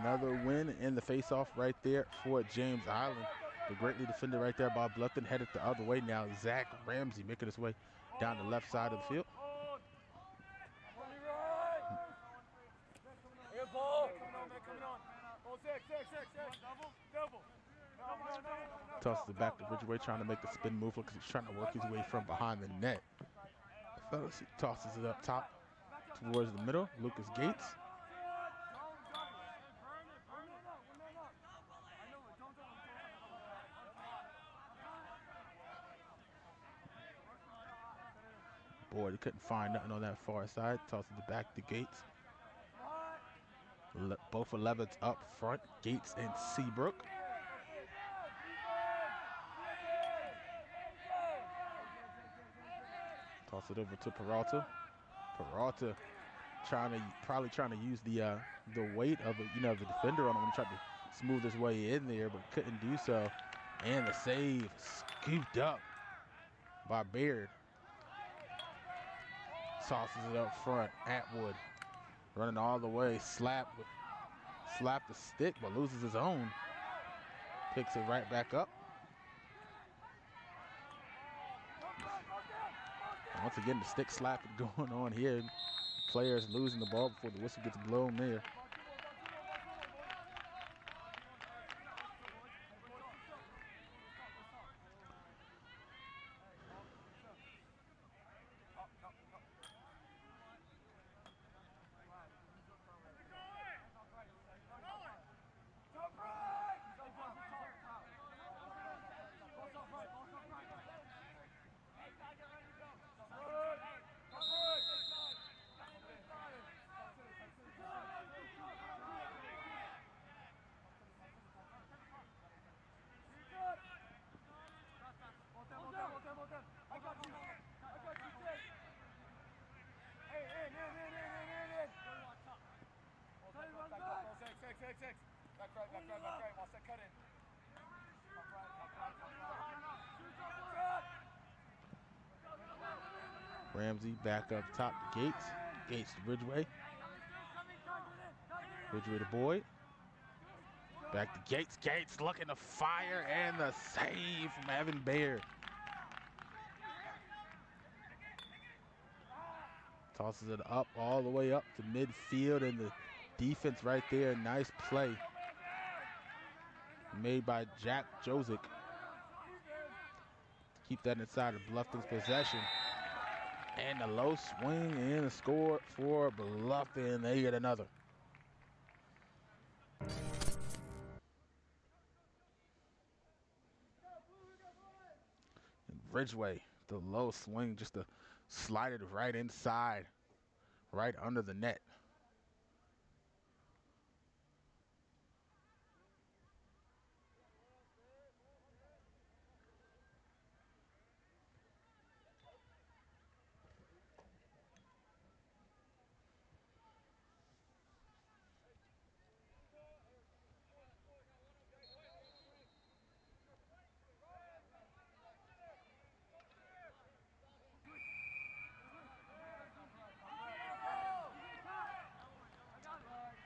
S2: Another win in the face-off right there for James Allen. The greatly defended right there by Bluffton, headed the other way now. Zach Ramsey making his way down the left side of the field. Tosses it back to Ridgeway, trying to make the spin move because he's trying to work his way from behind the net. Tosses it up top towards the middle. Lucas Gates. Boy, he couldn't find nothing on that far side. Tosses it back to Gates. Both 11s up front, Gates and Seabrook. Toss it over to Peralta. Peralta probably trying to use the weight of the defender on him when he tried to smooth his way in there, but couldn't do so. And the save scooped up by Baird. Tosses it up front. Atwood running all the way. Slapped the stick, but loses his own. Picks it right back up. Once again, the stick slapping going on here. Players losing the ball before the whistle gets blown there. Ramsey back up top to Gates. Gates to Ridgeway. Ridgeway to Boyd. Back to Gates. Gates looking to fire, and the save from Evan Baird. Tosses it up all the way up to midfield, and the defense right there. Nice play made by Jack Josic. Keep that inside of Bluffton's possession. And a low swing and a score for Bluffton. They get another. And Ridgeway, the low swing, just to slide it right inside, right under the net.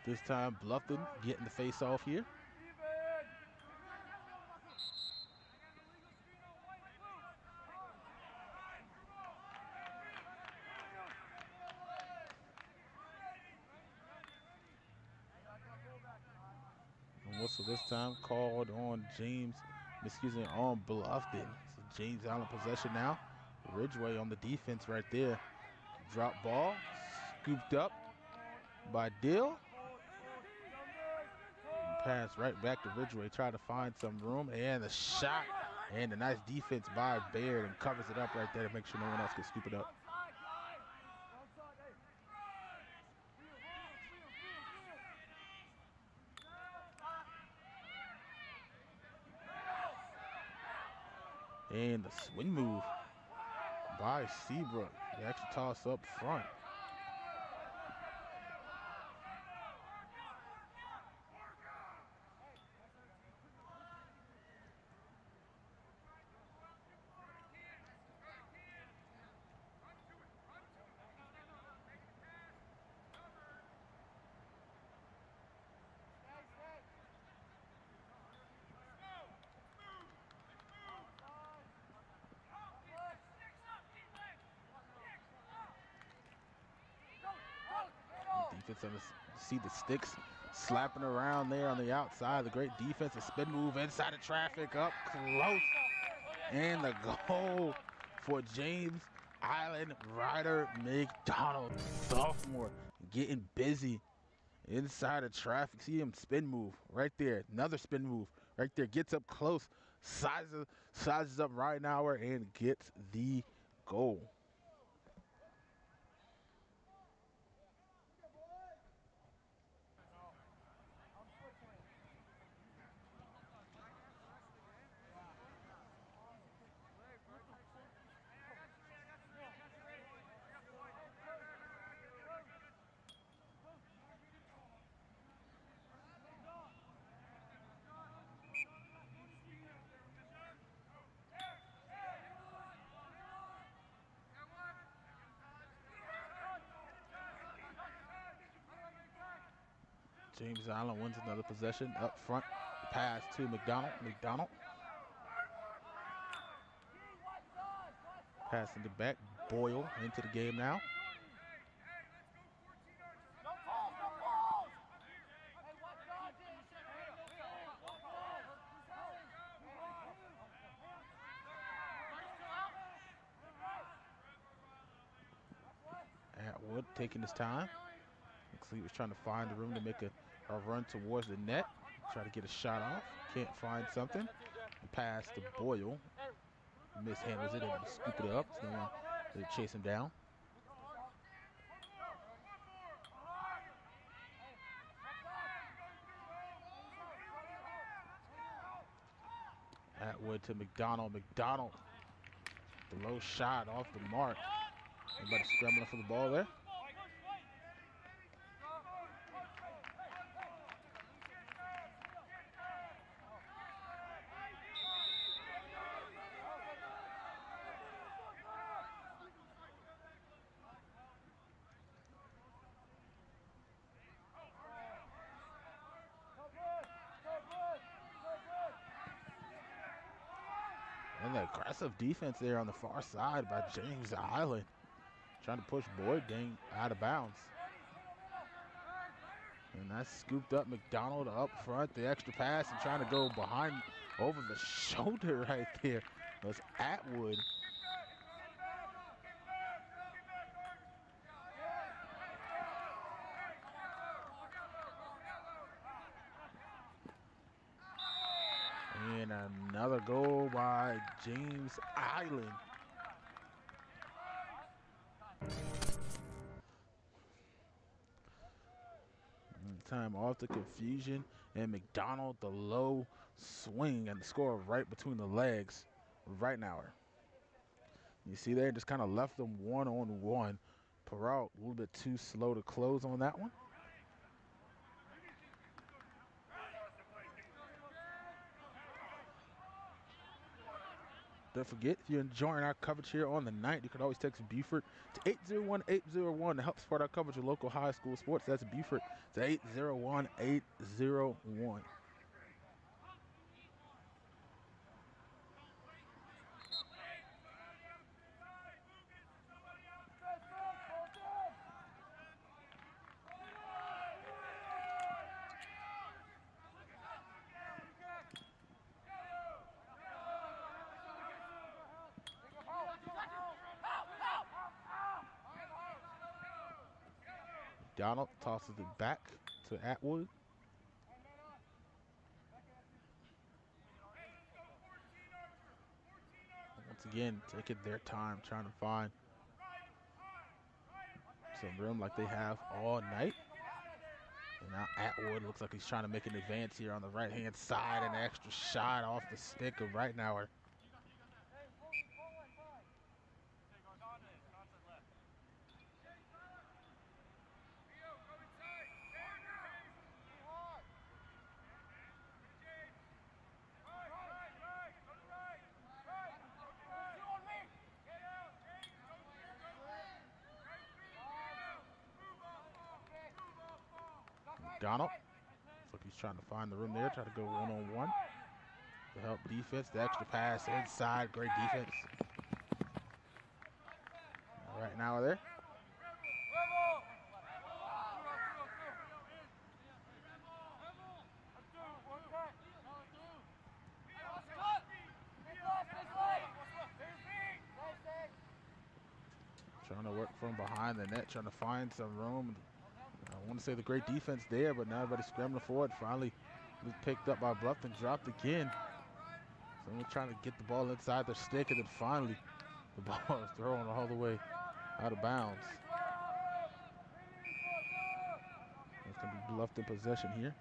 S2: This time Bluffton getting the face off here. And whistle this time called on on Bluffton. So James Allen possession now. Ridgeway on the defense right there. Drop ball, scooped up by Dill. Pass right back to Ridgeway, try to find some room, and the shot, and a nice defense by Baird, and covers it up right there to make sure no one else can scoop it up. And the swing move by Seabrook. They actually toss up front. Defense, see the sticks slapping around there on the outside. The great defense, a spin move inside of traffic, up close. And the goal for James Island Ryder McDonald, sophomore, getting busy inside of traffic. See him spin move right there. Another spin move right there. Gets up close, sizes up Ridenhour, and gets the goal. James Allen wins another possession up front. Pass to McDonald. McDonald. Passing it back. Boyle into the game now. Atwood taking his time. Looks like he was trying to find the room to make a run towards the net. Try to get a shot off. Can't find something. Pass to Boyle. Mishandles it, able to scoop it up. So no one to chase him down. Atwood to McDonald. McDonald, the low shot off the mark. Everybody scrambling for the ball there. aggressive defense there on the far side by James Island. Trying to push Boyd Dang out of bounds. And that's scooped up McDonald up front. The extra pass and trying to go behind over the shoulder right there was Atwood. And another goal by James Island. Time off the confusion, and McDonald the low swing and the score right between the legs right now. You see there, just kind of left them one-on-one. Perrault a little bit too slow to close on that one. Don't forget, if you're enjoying our coverage here on the night, you can always text Beaufort to 801-801 to help support our coverage of local high school sports. That's Beaufort to 801-801. Donald tosses it back to Atwood. Once again, taking their time, trying to find some room like they have all night. And now Atwood looks like he's trying to make an advance here on the right-hand side. An extra shot off the stick of Reitnauer. Donald, looks like he's trying to find the room there, try to go one-on-one to help defense. The extra pass inside, great defense. Right now there. Trying to work from behind the net, trying to find some room. I want to say the great defense there, but now everybody's scrambling forward. Finally, was picked up by Bluffton, dropped again. Someone trying to get the ball inside their stick, and then finally, the ball is thrown all the way out of bounds. It's going to be Bluffton possession here.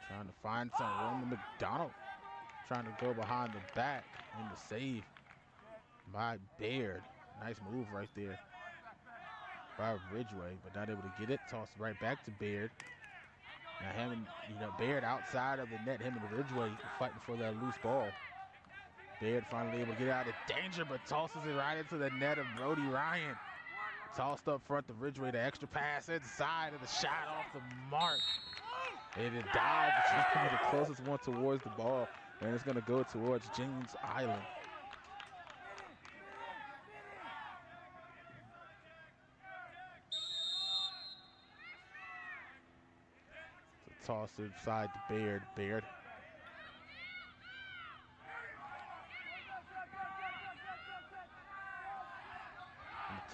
S2: Trying to find some room. McDonald trying to go behind the back in the save by Baird. Nice move right there by Ridgway, but not able to get it. Tossed right back to Baird. Now him and Baird outside of the net. Him and Ridgway fighting for that loose ball. Baird finally able to get out of danger, but tosses it right into the net of Brody Ryan. Tossed up front to Ridgway. The extra pass inside of the shot off the mark. And it dives, trying to be the closest one towards the ball. And it's going to go towards James Island. So toss inside to Baird. Baird.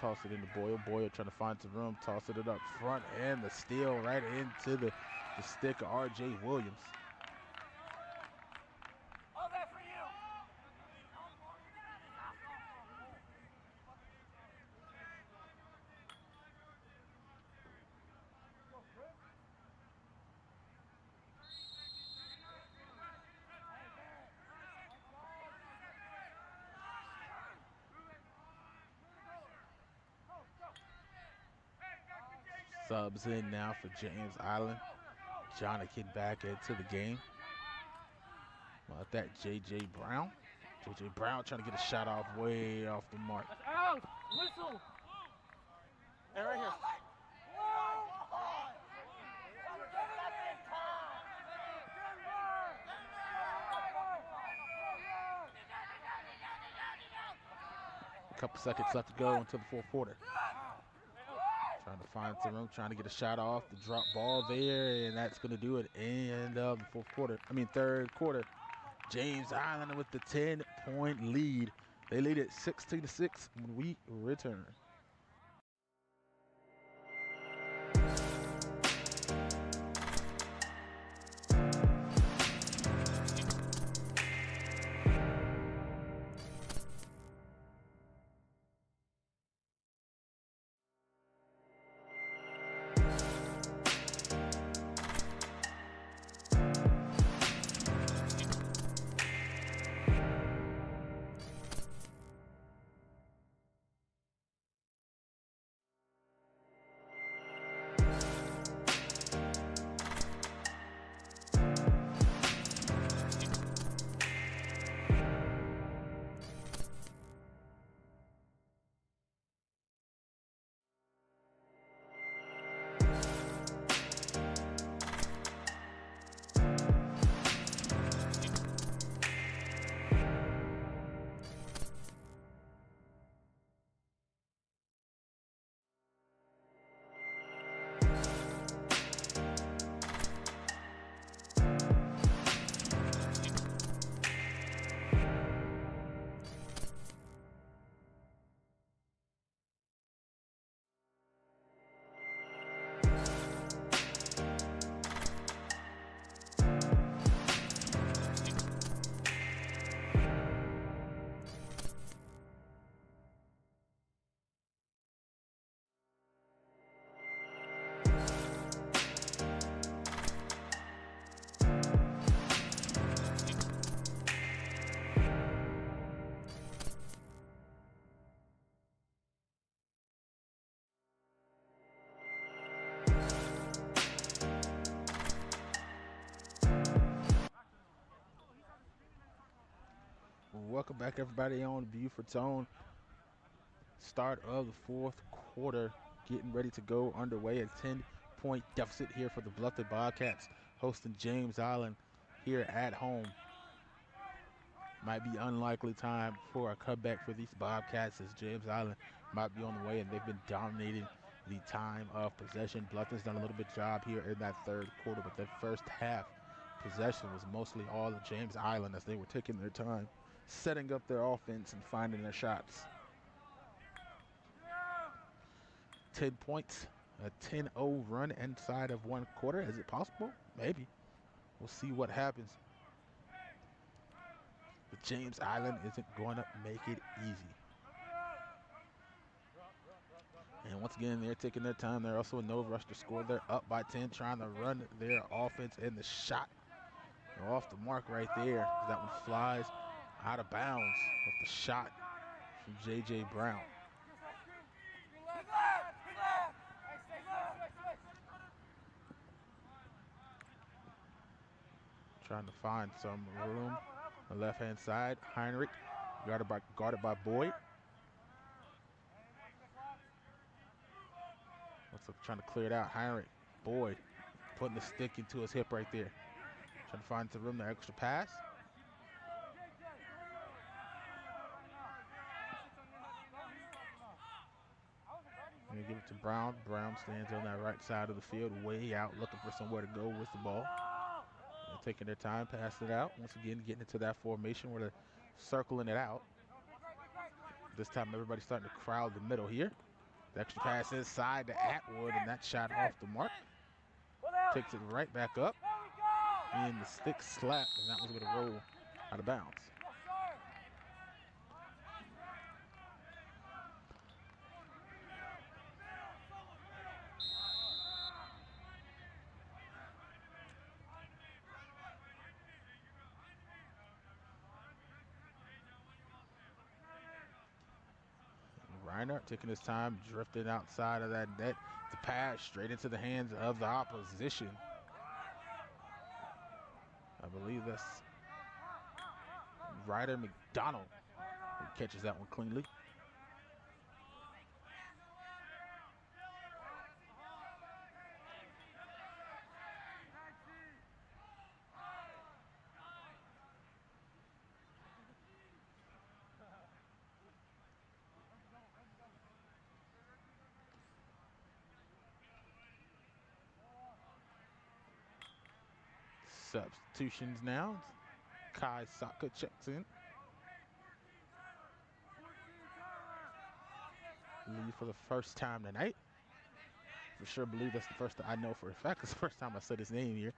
S2: Toss it into Boyle. Boyle trying to find some room. Toss it up front, and the steal right into the stick of R.J. Williams. Subs in now for James Island. Jonathan back into the game. About that, J.J. Brown. J.J. Brown trying to get a shot off way off the mark.
S3: Out! Whistle!
S2: Hey, right here. A couple seconds left to go until the fourth quarter. Trying to find some room, trying to get a shot off the drop ball there, and that's going to do it. End of the third quarter. James Island with the 10-point lead. They lead it 16-6 when we return. Welcome back, everybody, on Beaufort Zone. Start of the fourth quarter, getting ready to go underway. A 10-point deficit here for the Bluffton Bobcats, hosting James Island here at home. Might be unlikely time for a comeback for these Bobcats, as James Island might be on the way, and they've been dominating the time of possession. Bluffton's done a little bit job here in that third quarter, but that first half possession was mostly all of James Island as they were taking their time, setting up their offense and finding their shots. 10 points, a 10-0 run inside of one quarter. Is it possible? Maybe. We'll see what happens. But James Island isn't going to make it easy. And once again, they're taking their time. They're also in no rush to score. They're up by 10, trying to run their offense, and the shot off the mark right there. That one flies out of bounds with the shot from J.J. Brown. Trying to find some room on the left-hand side. Heinrich guarded by Boyd. Looks like trying to clear it out. Heinrich, Boyd, putting the stick into his hip right there. Trying to find some room, the extra pass. Gonna give it to Brown. Brown stands on that right side of the field, way out, looking for somewhere to go with the ball. They're taking their time, passing it out. Once again, getting into that formation where they're circling it out. This time, everybody's starting to crowd the middle here. The extra pass inside to Atwood, and that shot off the mark. Takes it right back up, and the stick slapped, and that was going to roll out of bounds. Reiner taking his time, drifting outside of that net. The pass straight into the hands of the opposition. I believe that's Ryder McDonald who catches that one cleanly. Substitutions now. Kai Saka checks in. Lead for the first time tonight. For sure believe that's the first time I know for a fact. It's the first time I said his name here.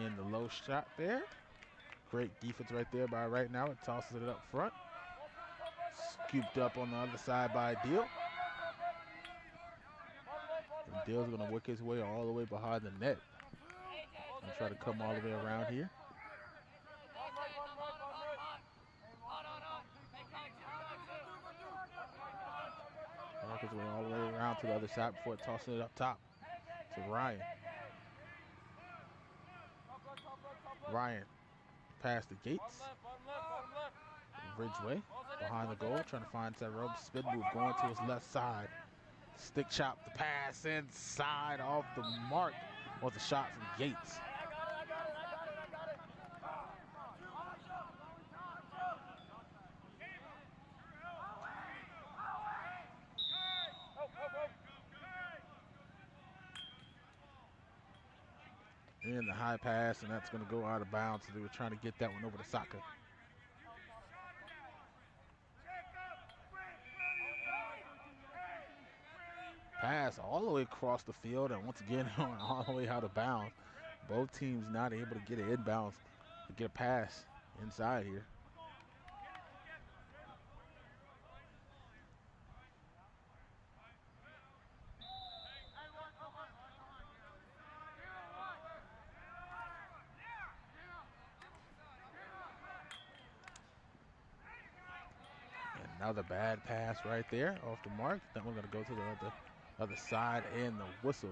S2: And the low shot there. Great defense right there by Right Now. It tosses it up front. Scooped up on the other side by Deal. And Deal's going to work his way all the way behind the net. And try to come all the way around here. Work his way all the way around to the other side before tossing it up top to Ryan. Ryan past the gates. Ridgeway behind the goal, trying to find Tyrone. Spin move going to his left side. Stick chop the pass inside off the mark. Was a shot from Gates. And the high pass, and that's going to go out of bounds. So they were trying to get that one over to Saka. Pass all the way across the field, and once again all the way out of bounds. Both teams not able to get an inbounds to get a pass inside here. Another bad pass right there off the mark. Then we're going to go to the other side and the whistle.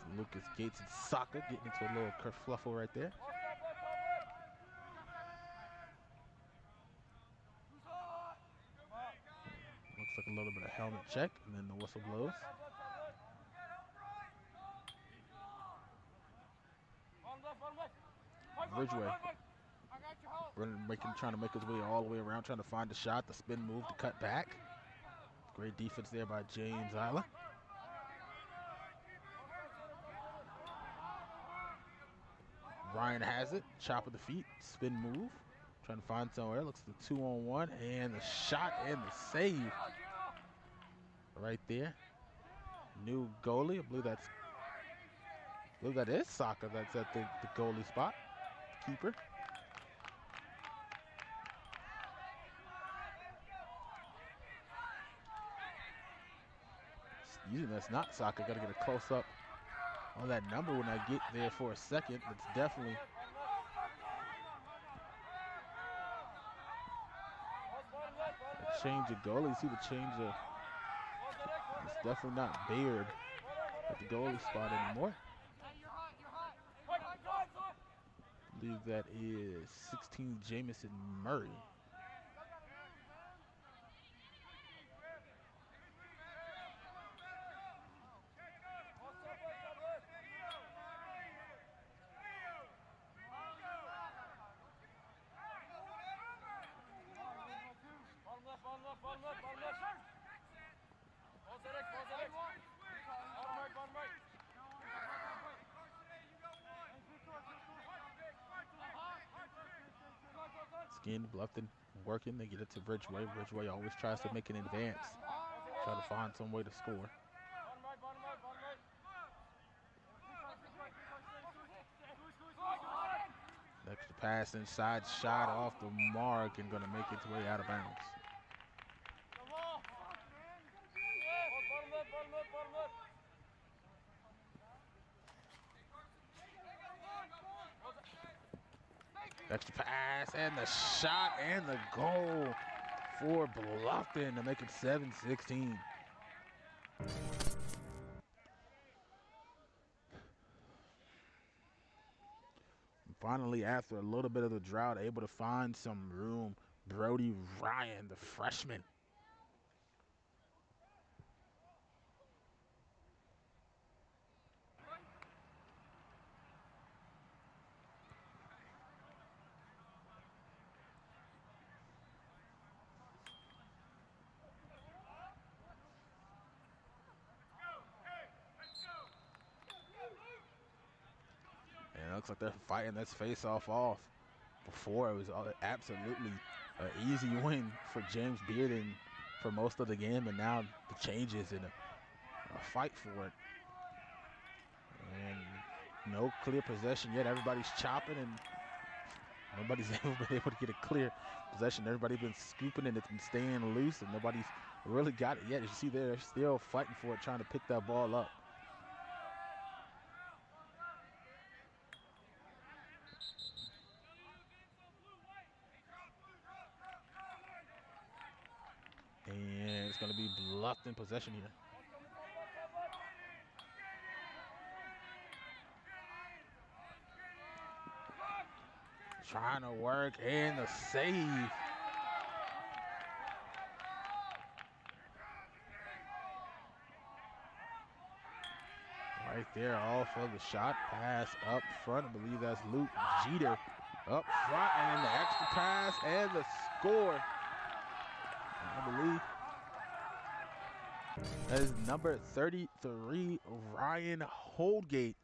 S2: So Lucas Gates and Saka getting into a little kerfluffle right there. Looks like a little bit of helmet check, and then the whistle blows. Ridgeway trying to make his way all the way around, trying to find the shot, the spin move, the cut back. Great defense there by James Isla. Ryan has it, chop of the feet, spin move, trying to find somewhere. Looks like the 2-on-1, and the shot and the save right there. New goalie, I believe that is Saka that's at the goalie spot, keeper. Usually that's not Saka. Got to get a close up on that number when I get there for a second. It's definitely a change of goalie. See the change of. It's definitely not Baird at the goalie spot anymore. I believe that is 16 Jamison Murray. Again, Bluffton working. They get it to Ridgeway. Ridgeway always tries to make an advance. Try to find some way to score. Extra pass inside, shot off the mark and going to make its way out of bounds. Extra pass and the shot and the goal for Bluffton to make it 7-16. Finally, after a little bit of the drought, able to find some room. Brody Ryan, the freshman. And it looks like they're fighting this face-off off. Before, it was absolutely an easy win for James Bearden for most of the game, and now the changes in a fight for it. And no clear possession yet. Everybody's chopping, and nobody's been able to get a clear possession. Everybody's been scooping, and it's been staying loose, and nobody's really got it yet. As you see, they're still fighting for it, trying to pick that ball up. And it's going to be Bluffton possession here. Trying to work and the save. Right there off of the shot. Pass up front. I believe that's Luke Jeter up front. And then the extra pass and the score. I believe that is number 33, Ryan Holdgate,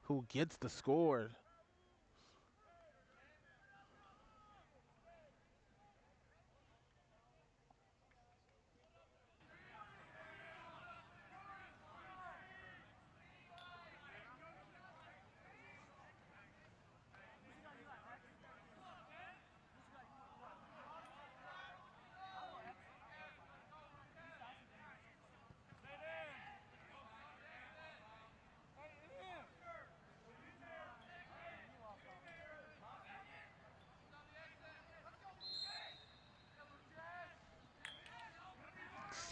S2: who gets the score.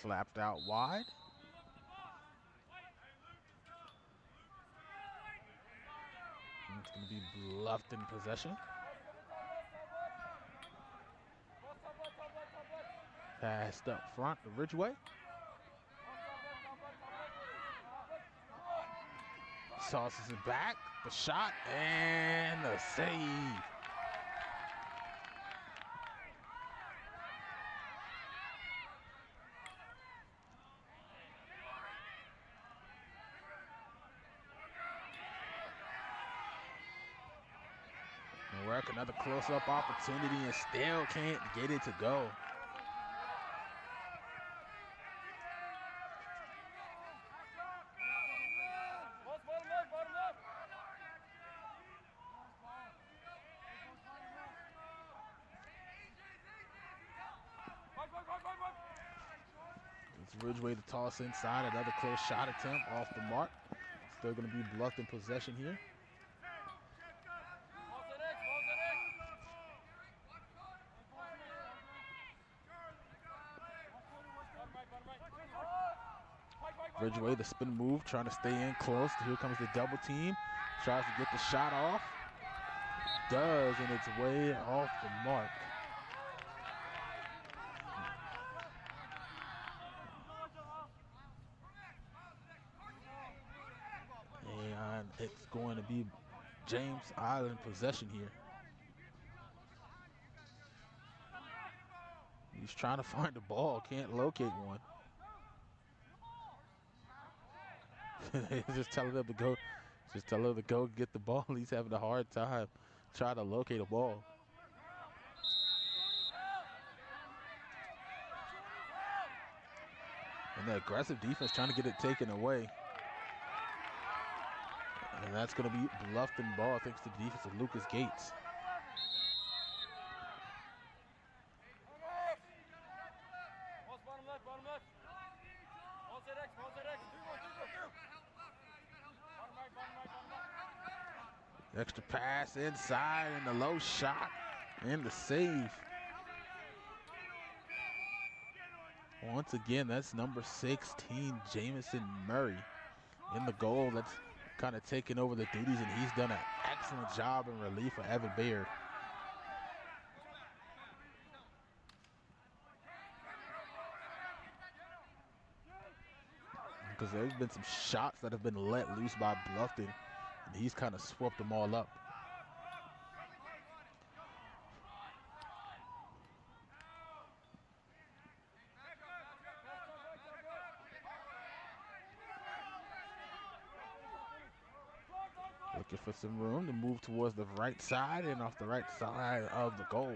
S2: Slapped out wide. And it's going to be Bluffton possession. Passed up front to Ridgeway. Sauces it back. The shot and the save. Work another close-up opportunity and still can't get it to go. It's Ridgeway to toss inside. Another close shot attempt off the mark. Still going to be Bluffton possession here. Ridgeway, the spin move, trying to stay in close. Here comes the double team. Tries to get the shot off. Does, and it's way off the mark. And it's going to be James Island possession here. He's trying to find the ball, can't locate one. Just telling him to go. Just tell him to go get the ball. He's having a hard time trying to locate a ball. And the aggressive defense trying to get it taken away. And that's going to be Bluffton ball thanks to the defense of Lucas Gates. Extra pass inside and the low shot and the save. Once again, that's number 16, Jamison Murray, in the goal. That's kind of taken over the duties, and he's done an excellent job in relief of Evan Baird. Because there's been some shots that have been let loose by Bluffton, and he's kind of swept them all up. Looking for some room to move towards the right side and off the right side of the goal.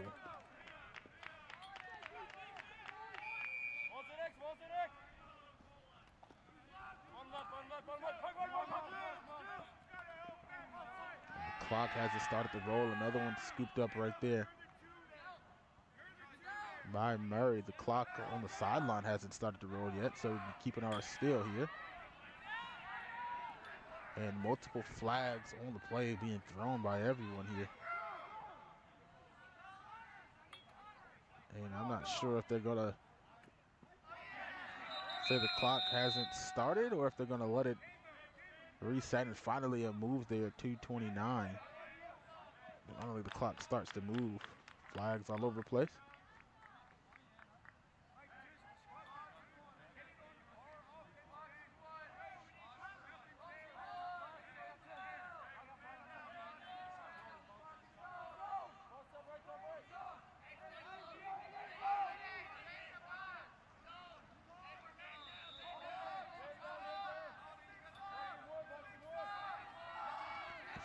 S2: The clock hasn't started to roll. Another one scooped up right there by Murray. The clock on the sideline hasn't started to roll yet, so we'll be keeping our still here. And multiple flags on the play being thrown by everyone here. And I'm not sure if they're going to say the clock hasn't started or if they're going to let it reset, and finally a move there at 2:29. Finally the clock starts to move. Flags all over the place.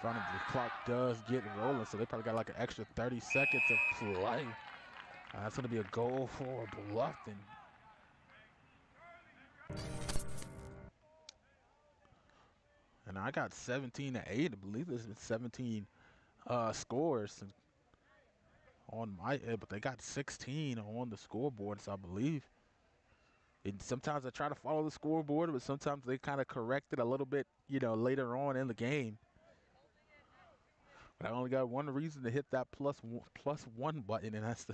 S2: Finally, the clock does get rolling, so they probably got like an extra 30 seconds of play. That's going to be a goal for Bluffton. And I got 17-8. I believe there's been 17 scores on my end, but they got 16 on the scoreboard, so I believe. And sometimes I try to follow the scoreboard, but sometimes they kind of correct it a little bit, later on in the game. But I only got one reason to hit that plus one button, and that's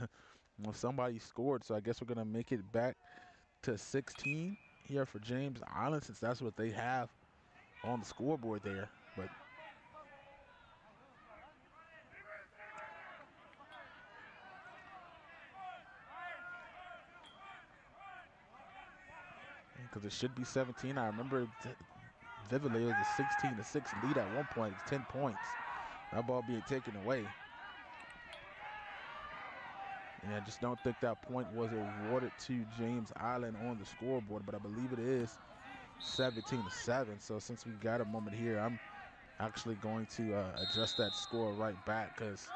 S2: if somebody scored. So I guess we're going to make it back to 16 here for James Island, since that's what they have on the scoreboard there. But because it should be 17. I remember vividly it was a 16-6 lead at one point. It's 10 points. That ball being taken away. And I just don't think that point was awarded to James Island on the scoreboard, but I believe it is 17-7. So since we got a moment here, I'm actually going to adjust that score right back, because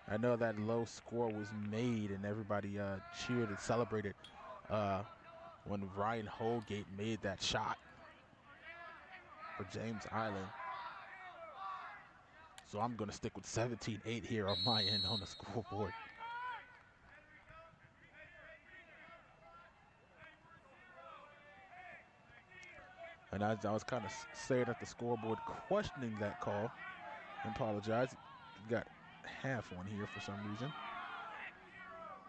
S2: I know that low score was made and everybody cheered and celebrated when Ryan Holgate made that shot for James Island. So I'm going to stick with 17-8 here on my end on the scoreboard. And as I was kind of staring at the scoreboard, questioning that call, I apologize. Got half on here for some reason.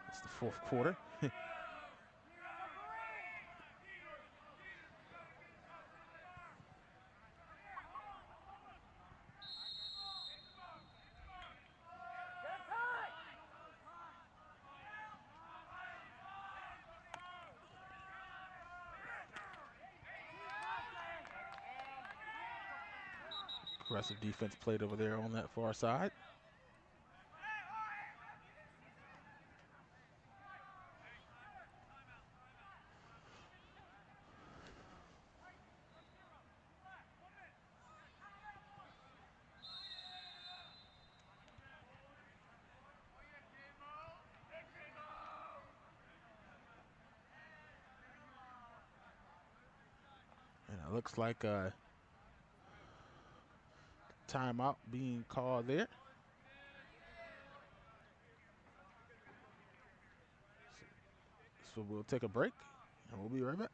S2: It's the fourth quarter. Aggressive defense played over there on that far side. And it looks like timeout being called there. So we'll take a break, and we'll be right back.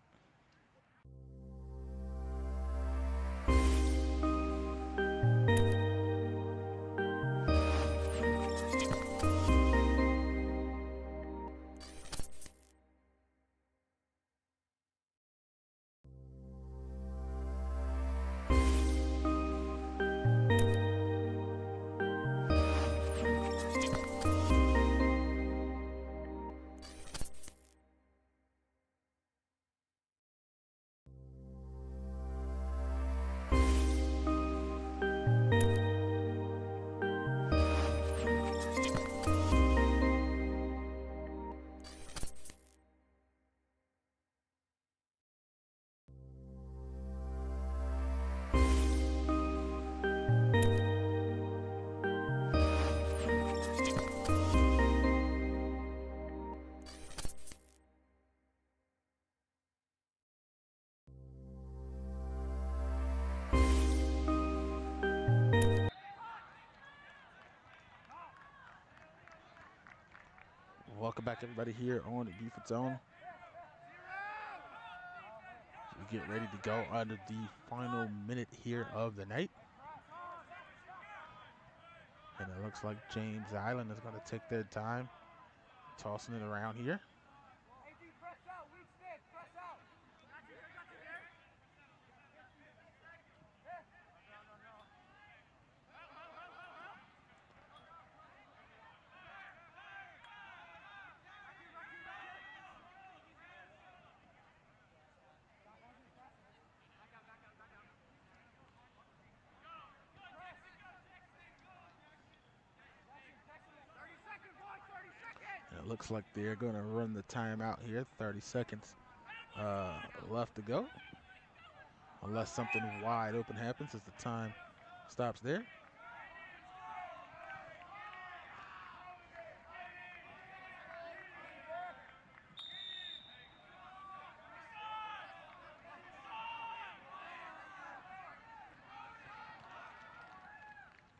S2: Welcome back, everybody, here on the Beaufort Zone. We get ready to go under the final minute here of the night. And it looks like James Island is going to take their time tossing it around here. It looks like they're going to run the timeout here. 30 seconds left to go. Unless something wide open happens as the time stops there.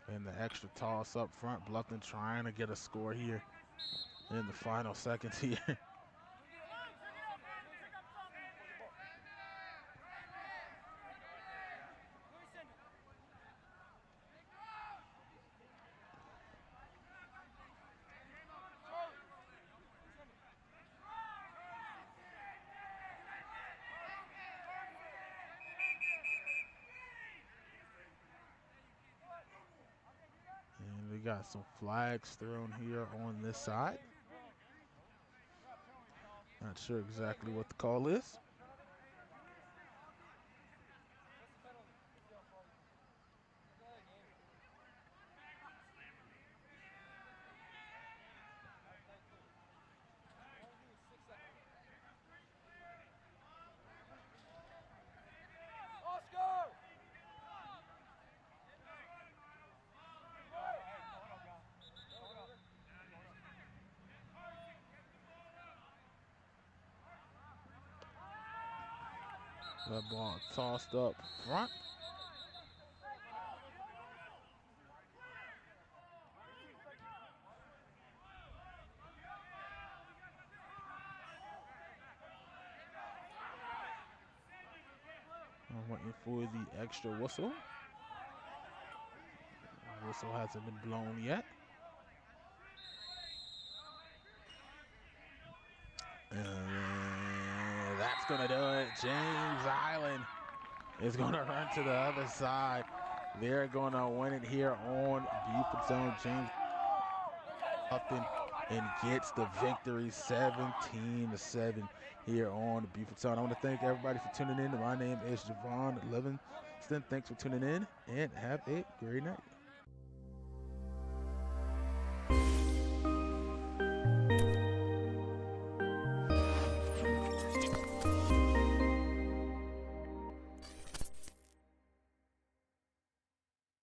S2: And the extra toss up front. Bluffton trying to get a score here in the final seconds here. And we got some flags thrown here on this side. Not sure exactly what the call is. That ball tossed up front. I'm waiting for the extra whistle. The whistle hasn't been blown yet. And that's going to do it. James Island is going to run to the other side. They're going to win it here on Beaufort Zone. James up and gets the victory, 17-7 here on Beaufort Zone. I want to thank everybody for tuning in. My name is Javon Livingston. Thanks for tuning in, and have a great night.